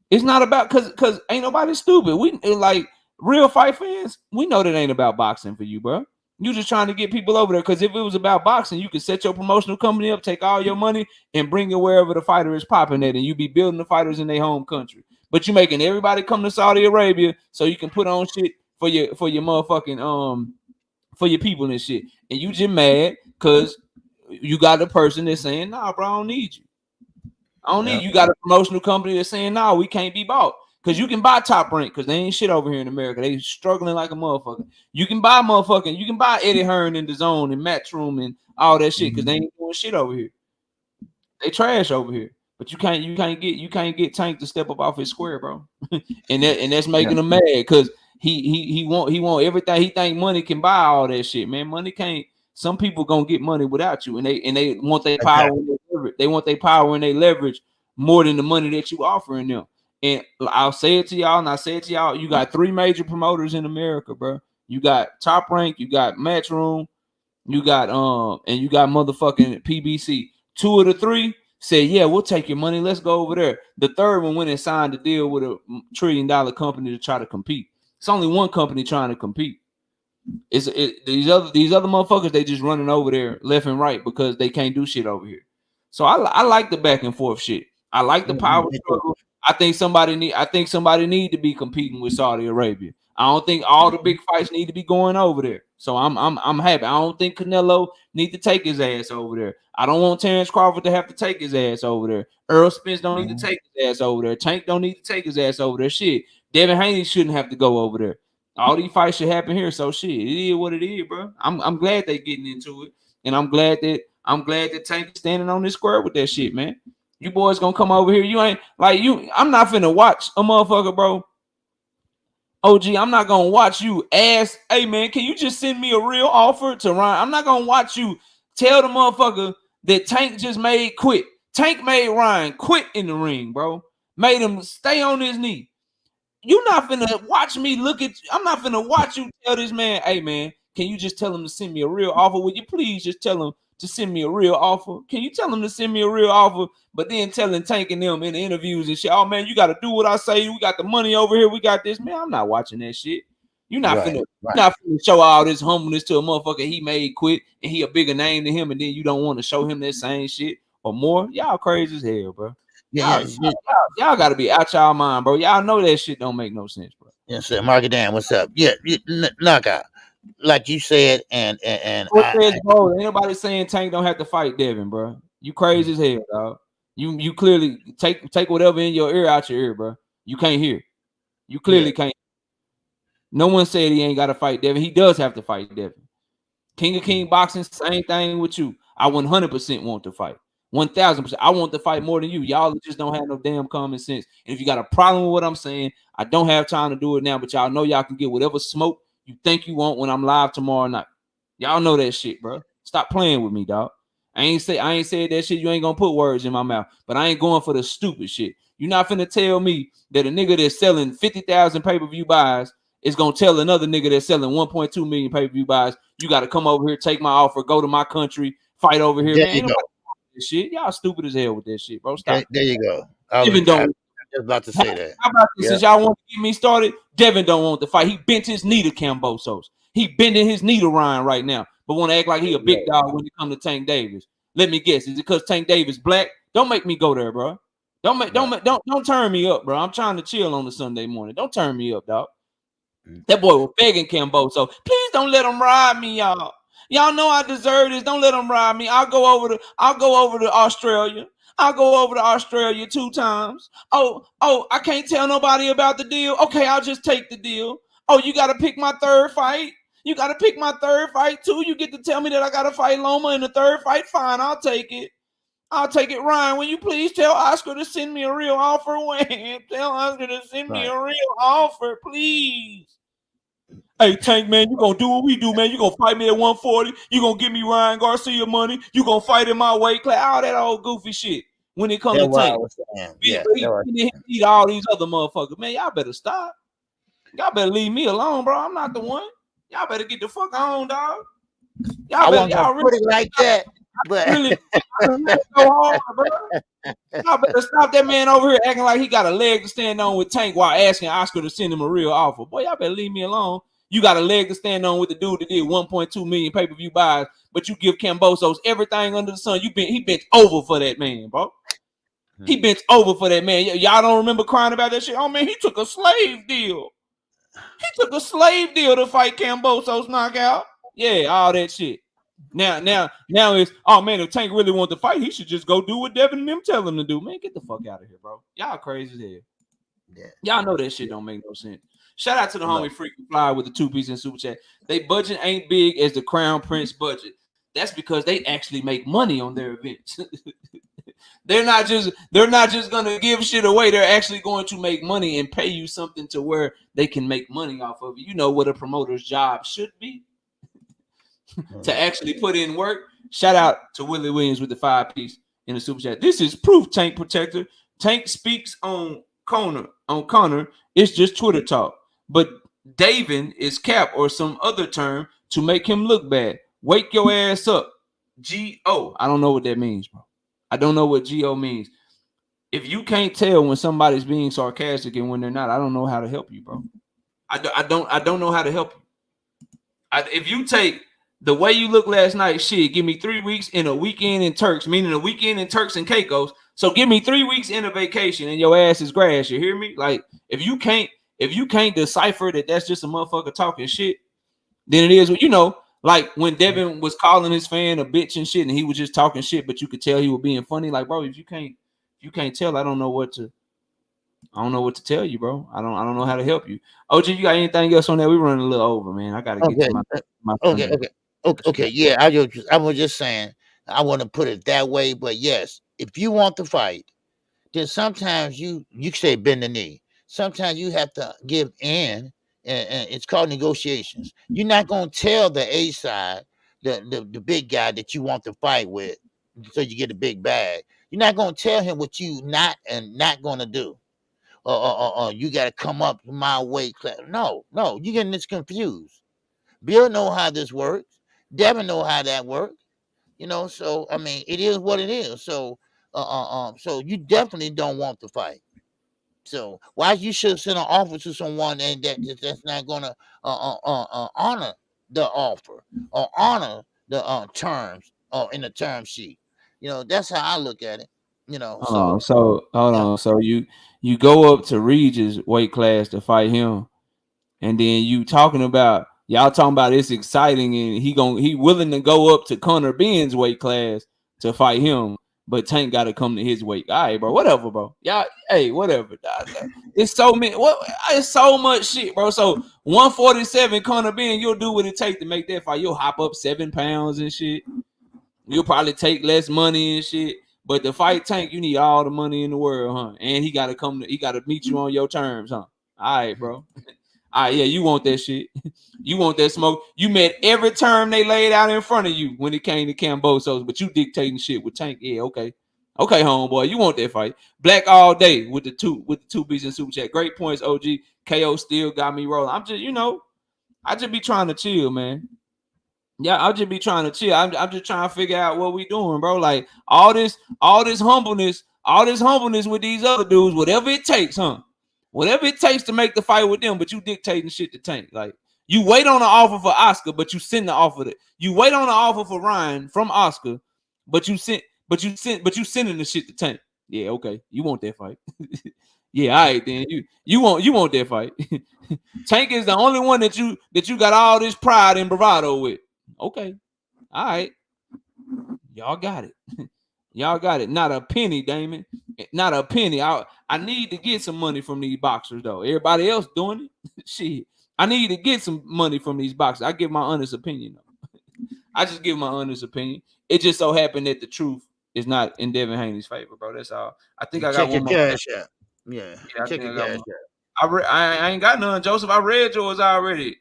It's not about because ain't nobody stupid. We like real fight fans. We know that ain't about boxing for you, bro. You just trying to get people over there, because if it was about boxing, you could set your promotional company up, take all your money, and bring it wherever the fighter is popping at, and you be building the fighters in their home country. but you making everybody come to Saudi Arabia so you can put on shit for your motherfucking for your people and shit. And you just mad because you got a person that's saying, nah, bro, I don't need you. I don't need you. You got a promotional company that's saying, nah, we can't be bought. Because you can buy Top Rank, because they ain't shit over here in America. They struggling like a motherfucker. You can buy Eddie Hearn in the Zone and Matchroom and all that shit, because they ain't doing shit over here. They trash over here. But you can't get Tank to step up off his square, bro. and that's making him mad, because he want everything. He think money can buy all that shit, man. Money can't. Some people gonna get money without you, and they want their power. They want their power and they leverage more than the money that you offering them. And I'll say it to y'all, and I say it to y'all. You got 3 major promoters in America, bro. You got Top Rank, you got Matchroom, you got and you got motherfucking PBC. 2 of the 3 said, yeah, we'll take your money. Let's go over there. The 3rd one went and signed a deal with a $1 trillion company to try to compete. It's only one company trying to compete. These other motherfuckers, they just running over there left and right because they can't do shit over here. So I like the back and forth shit. I like the power struggle. I think somebody need to be competing with Saudi Arabia. I don't think all the big fights need to be going over there. So I'm happy. I don't think Canelo need to take his ass over there. I don't want Terrence Crawford to have to take his ass over there. Earl Spence don't need to take his ass over there. Tank don't need to take his ass over there. Shit. Devin Haney shouldn't have to go over there. All these fights should happen here. So shit, it is what it is, bro. I'm glad they getting into it, and I'm glad that Tank is standing on this square with that shit, man. You boys gonna come over here. You ain't like you. I'm not finna watch a motherfucker, bro. OG, I'm not gonna watch you ask, hey man, can you just send me a real offer to Ryan? I'm not gonna watch you tell the motherfucker that Tank just made quit. Tank made Ryan quit in the ring, bro. Made him stay on his knee. You're not finna watch me look at you. I'm not finna watch you tell this man, hey man, can you just tell him to send me a real offer? Would you please just tell him to send me a real offer? Can you tell him to send me a real offer? But then telling Tank and them in the interviews and shit, oh man, you gotta do what I say. We got the money over here. We got this. Man, I'm not watching that shit. You're not finna show all this humbleness to a motherfucker he made quit and he a bigger name than him, and then you don't want to show him that same shit or more. Y'all crazy as hell, bro. Y'all gotta be out y'all mind, bro. Y'all know that shit don't make no sense, bro. Yes, sir. Mark it down. What's up? Yeah, knockout. Like you said, and ain't nobody saying Tank don't have to fight Devin, bro. You crazy as hell, dog. You clearly take whatever in your ear out your ear, bro. You can't hear. You clearly can't. No one said he ain't got to fight Devin. He does have to fight Devin. King of King boxing, same thing with you. I 100% want to fight. 1,000%. I want to fight more than you. Y'all just don't have no damn common sense. And if you got a problem with what I'm saying, I don't have time to do it now, but y'all know y'all can get whatever smoke you think you want when I'm live tomorrow night. Y'all know that shit, bro. Stop playing with me, dog. I ain't said that shit. You ain't gonna put words in my mouth, but I ain't going for the stupid shit. You're not finna tell me that a nigga that's selling 50,000 pay-per-view buys is gonna tell another nigga that's selling 1.2 million pay-per-view buys, you got to come over here, take my offer, go to my country, fight over here. There man, you go. This shit. Y'all stupid as hell with that shit, bro. Stop. There you go. Devin don't. I was just about to say that. How about this? Since y'all want to get me started, Devin don't want to fight. He bent his knee to Cambosos. He bending his knee to Ryan right now, but want to act like he a big dog when it come to Tank Davis. Let me guess. Is it because Tank Davis black? Don't make me go there, bro. Don't turn me up, bro. I'm trying to chill on the Sunday morning. Don't turn me up, dog. That boy was begging Camboso. Please don't let him ride me, y'all. Y'all know I deserve this. Don't let him ride me. I'll go over to Australia. I'll go over to Australia 2 times. Oh, I can't tell nobody about the deal. Okay, I'll just take the deal. Oh, you got to pick my 3rd fight. You got to pick my 3rd fight too. You get to tell me that I got to fight Loma in the 3rd fight. Fine, I'll take it. Ryan, will you please tell Oscar to send me a real offer? Tell Oscar to send me a real offer, please. Hey, Tank, man, you gonna do what we do, man. You gonna fight me at 140. You gonna give me Ryan Garcia money. You gonna fight in my weight class. All that old goofy shit when it comes to Tank. He beat all these other motherfuckers. Man, y'all better stop. Y'all better leave me alone, bro. I'm not the one. Y'all better get the fuck on, dog. Y'all put it like that. But really so hard, bro. Y'all better stop that man over here acting like he got a leg to stand on with Tank while asking Oscar to send him a real offer. Boy, y'all better leave me alone. You got a leg to stand on with the dude that did 1.2 million pay-per-view buys, but you give Cambosos everything under the sun. He bent over for that man, bro. He bent over for that man. Y'all don't remember crying about that shit? Oh man, he took a slave deal. He took a slave deal to fight Kambosos knockout. Yeah, all that shit. Now it's, oh man, if Tank really wants to fight, he should just go do what Devin and them tell him to do. Man, get the fuck out of here, bro. Y'all crazy as hell. Yeah. Y'all know that shit don't make no sense. Shout out to the homie Freaking Fly with the 2-piece in super chat. They budget ain't big as the Crown Prince budget. That's because they actually make money on their events. They're not just gonna give shit away. They're actually going to make money and pay you something to where they can make money off of it. You know what a promoter's job should be. To actually put in work. Shout out to Willie Williams with the 5-piece in the super chat. This is proof, Tank Protector. Tank speaks on Conor. It's just Twitter talk. But Devin is cap or some other term to make him look bad. Wake your ass up. G-O. I don't know what that means, bro. I don't know what G-O means. If you can't tell when somebody's being sarcastic and when they're not, I don't know how to help you, bro. I don't know how to help you. If you take the way you look last night, shit, give me 3 weeks in a weekend in Turks, meaning a weekend in Turks and Caicos. So give me 3 weeks in a vacation and your ass is grass. You hear me? Like, if you can't decipher that that's just a motherfucker talking shit, then it is, you know, like when Devin was calling his fan a bitch and shit and he was just talking shit, but you could tell he was being funny. Like, bro, if you can't tell, I don't know what to tell you, bro. I don't know how to help you. OG, you got anything else on that? We running a little over, man. I gotta get to my Okay. Yeah, I was just saying, I want to put it that way, but yes, if you want to fight, then sometimes you say bend the knee. Sometimes you have to give in, and it's called negotiations. You're not gonna tell the A side, the big guy that you want to fight with, so you get a big bag. You're not gonna tell him what you not gonna do. You got to come up my way. No, you're getting this confused. Bill know how this works. Devin know how that works. You know, so I mean, it is what it is. So, so you definitely don't want to fight. So why you should send an offer to someone and that's not gonna honor the offer or honor the terms in the term sheet? You know, that's how I look at it. You know, hold on. So you go up to Regis weight class to fight him, and then y'all talking about it's exciting and he willing to go up to Conor Benn's weight class to fight him, but Tank got to come to his weight. All right, bro. Whatever, bro. Y'all, hey, whatever. It's so much shit, bro. So 147 Conor Benn, you'll do what it takes to make that fight. You'll hop up 7 pounds and shit. You'll probably take less money and shit. But to fight Tank, you need all the money in the world, huh? And he got to meet you on your terms, huh? All right, bro. All right, yeah, you want that shit. You want that smoke. You met every term they laid out in front of you when it came to Kambosos, but you dictating shit with Tank. Yeah, okay. Okay, homeboy, you want that fight. Black all day with the 2-piece in super chat. Great points, OG. KO still got me rolling. I'm just, I just be trying to chill, man. Yeah, I'll just be trying to chill. I'm just trying to figure out what we doing, bro. Like all this humbleness with these other dudes, whatever it takes, huh? Whatever it takes to make the fight with them, but you dictating shit to Tank. Like you wait on an offer for Oscar, but you send the offer to you wait on an offer for Ryan from Oscar, but you sending the shit to Tank. Yeah, okay. You want that fight. Yeah, all right, then you want that fight. Tank is the only one that you got all this pride and bravado with. Okay. All right. Y'all got it. Y'all got it. Not a penny, Damon. Not a penny. I need to get some money from these boxers, though. Everybody else doing it. Shit. I need to get some money from these boxers. I give my honest opinion, though. I just give my honest opinion. It just so happened that the truth is not in Devin Haney's favor, bro. That's all. I think I got one more. CashApp. Yeah. Check your CashApp. I ain't got none, Joseph. I read yours already.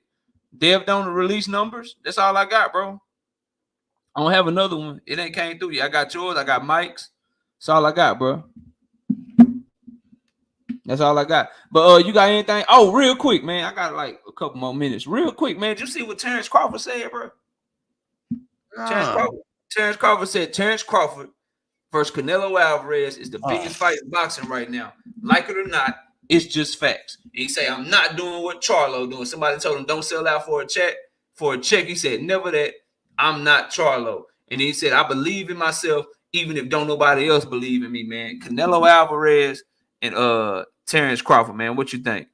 Dev don't release numbers. That's all I got, bro. I don't have another one. It ain't came through yet. I got yours. I got Mike's. That's all I got, bro. That's all I got. But you got anything? Oh, real quick, man. I got like a couple more minutes. Real quick, man. Did you see what Terrence Crawford said, bro? Terrence Crawford said Terrence Crawford versus Canelo Alvarez is the biggest fight in boxing right now. Like it or not, it's just facts. And he say, I'm not doing what Charlo doing. Somebody told him don't sell out for a check. He said, never that. I'm not Charlo. And he said, I believe in myself even if don't nobody else believe in me, man. Canelo Alvarez and Terrence Crawford, man. What you think?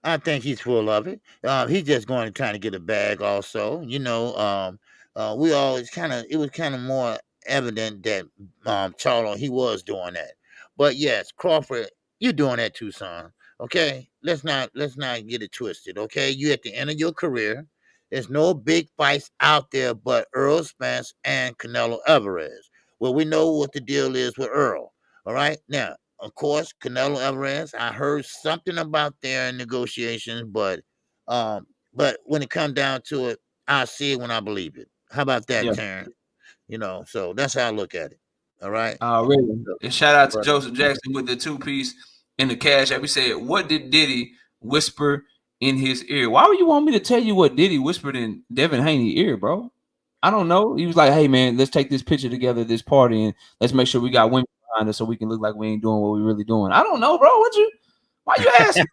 I think he's full of it. He's just going to try to get a bag also. We always it was kind of more evident that Charlo, he was doing that. But yes, Crawford, you're doing that too, son. Okay? Let's not get it twisted. Okay? You at the end of your career. There's no big fights out there but Earl Spence and Canelo Alvarez. Well, we know what the deal is with Earl. All right. Now, of course, Canelo Alvarez, I heard something about their negotiations, but when it comes down to it, I see it when I believe it. How about that, Yeah. Terrence? So that's how I look at it. All right. Really. And shout out to Right. Joseph Jackson with the 2-piece in the cash app. We said, what did Diddy whisper in his ear? Why would you want me to tell you what Diddy whispered in Devin Haney's ear, bro? I don't know. He was like, hey, man, let's take this picture together at this party and let's make sure we got women behind us so we can look like we ain't doing what we really doing. I don't know, bro. Why you ask me?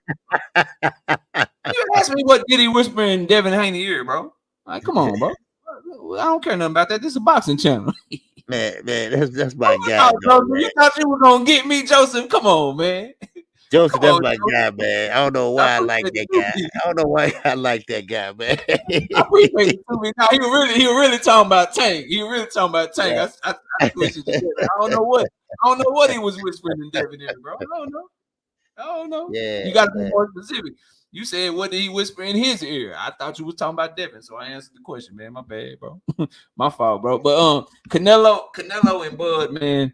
You ask me what Diddy whisper in Devin Haney's ear, bro? Like, come on, bro. I don't care nothing about that. This is a boxing channel. Man, that's my guy. You thought you were gonna get me, Joseph? Come on, man. Joseph, that's my guy, man. I don't know why I like that guy. It. I don't know why I like that guy, man. I appreciate it too, man. Now, he really talking about Tank. He really talking about Tank. Yeah. I don't know what he was whispering in Devin, bro. I don't know. Yeah, you got to be more specific. You said, what did he whisper in his ear? I thought you was talking about Devin, so I answered the question, man. My bad, bro. My fault, bro. But Canelo and Bud, man.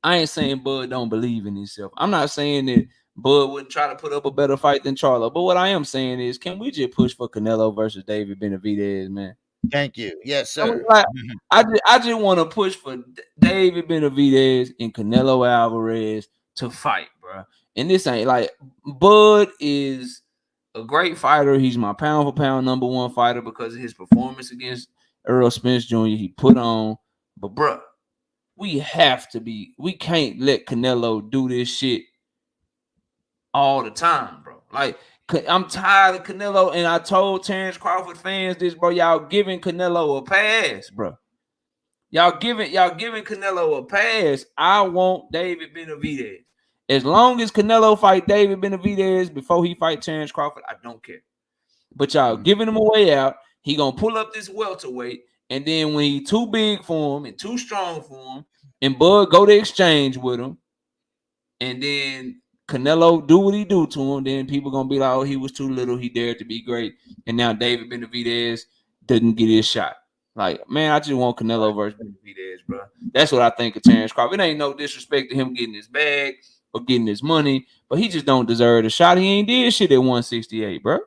I ain't saying Bud don't believe in himself. I'm not saying that Bud wouldn't try to put up a better fight than Charlo. But what I am saying is, can we just push for Canelo versus David Benavidez, man? Thank you. Yes, sir. I just want to push for David Benavidez and Canelo Alvarez to fight, bro. And this ain't like Bud is a great fighter. He's my pound for pound number one fighter because of his performance against Earl Spence Jr. He put on. But, bro, we can't let Canelo do this shit all the time, bro. Like, I'm tired of Canelo, and I told Terrence Crawford fans this, bro. Y'all giving Canelo a pass, bro. Y'all giving Canelo a pass. I want David Benavidez. As long as Canelo fight David Benavidez before he fight Terrence Crawford, I don't care. But y'all giving him a way out. He gonna pull up this welterweight, and then when he too big for him and too strong for him, and Bud go to exchange with him, and then Canelo do what he do to him, then people gonna be like, oh, he was too little, he dared to be great, and now David Benavidez didn't get his shot. Like, man, I just want Canelo versus Benavidez, bro. That's what I think of Terrence Crawford. It ain't no disrespect to him getting his bag or getting his money, but he just don't deserve the shot. He ain't did shit at 168, bro.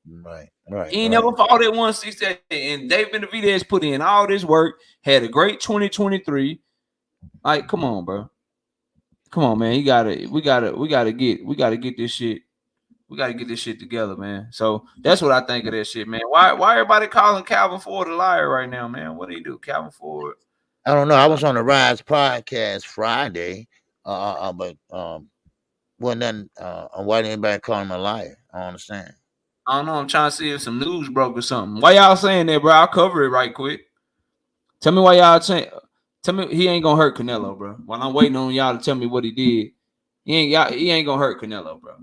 Right. He ain't never fought at 168, and David Benavidez put in all this work, had a great 2023. Like, come on, bro. Come on, man. We gotta get this shit. We gotta get this shit together, man. So that's what I think of that shit, man. Why everybody calling Calvin Ford a liar right now, man? What do he do, Calvin Ford? I don't know. I was on the Rise podcast Friday, but wasn't nothing. Why did anybody call him a liar? I don't understand. I don't know. I'm trying to see if some news broke or something. Why y'all saying that, bro? I'll cover it right quick. Tell me why y'all saying. Tell me he ain't gonna hurt Canelo, bro. While I'm waiting on y'all to tell me what he did, he ain't gonna hurt Canelo, bro.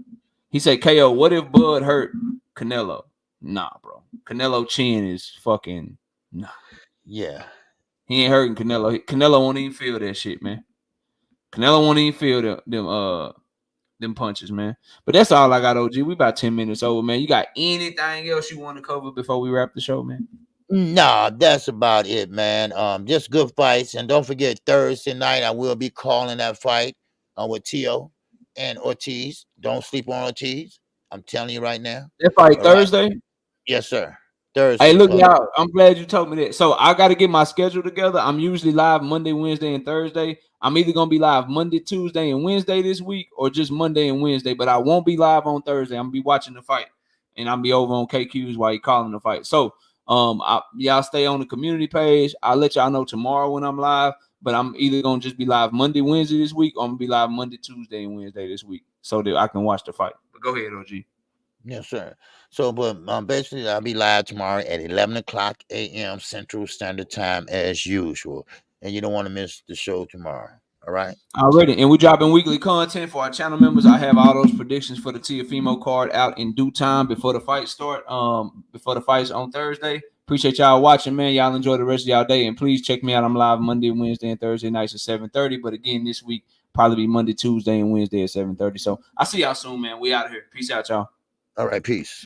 He said, KO, what if Bud hurt Canelo? Nah, bro. Canelo chin is fucking nah. Yeah. He ain't hurting Canelo. Canelo won't even feel that shit, man. Canelo won't even feel them punches, man. But that's all I got, OG. We about 10 minutes over, man. You got anything else you want to cover before we wrap the show, man? Nah, that's about it, man. Just good fights. And don't forget, Thursday night, I will be calling that fight with Tio and Ortiz. Don't sleep on Ortiz. I'm telling you right now. That fight Thursday? Right? Yes, sir. Thursday. Hey, look, y'all. I'm glad you told me that. So I got to get my schedule together. I'm usually live Monday, Wednesday, and Thursday. I'm either going to be live Monday, Tuesday, and Wednesday this week, or just Monday and Wednesday. But I won't be live on Thursday. I'm going to be watching the fight, and I'll be over on KQ's while you're calling the fight. So y'all stay on the community page. I'll let y'all know tomorrow when I'm live, but I'm either going to just be live Monday, Wednesday this week, or I'm going to be live Monday, Tuesday, and Wednesday this week so that I can watch the fight. But go ahead, OG. Yes, sir. So, but basically, I'll be live tomorrow at 11 o'clock a.m. Central Standard Time as usual. and you don't want to miss the show tomorrow. All right. Already, and we're dropping weekly content for our channel members. I have all those predictions for the Tiafimo card out in due time before the fight start. Before the fights on Thursday. Appreciate y'all watching, man. Y'all enjoy the rest of y'all day, and please check me out. I'm live Monday, Wednesday, and Thursday nights at 7:30. But again, this week probably be Monday, Tuesday, and Wednesday at 7:30. So I'll see y'all soon, man. We out of here. Peace out, y'all. All right. Peace.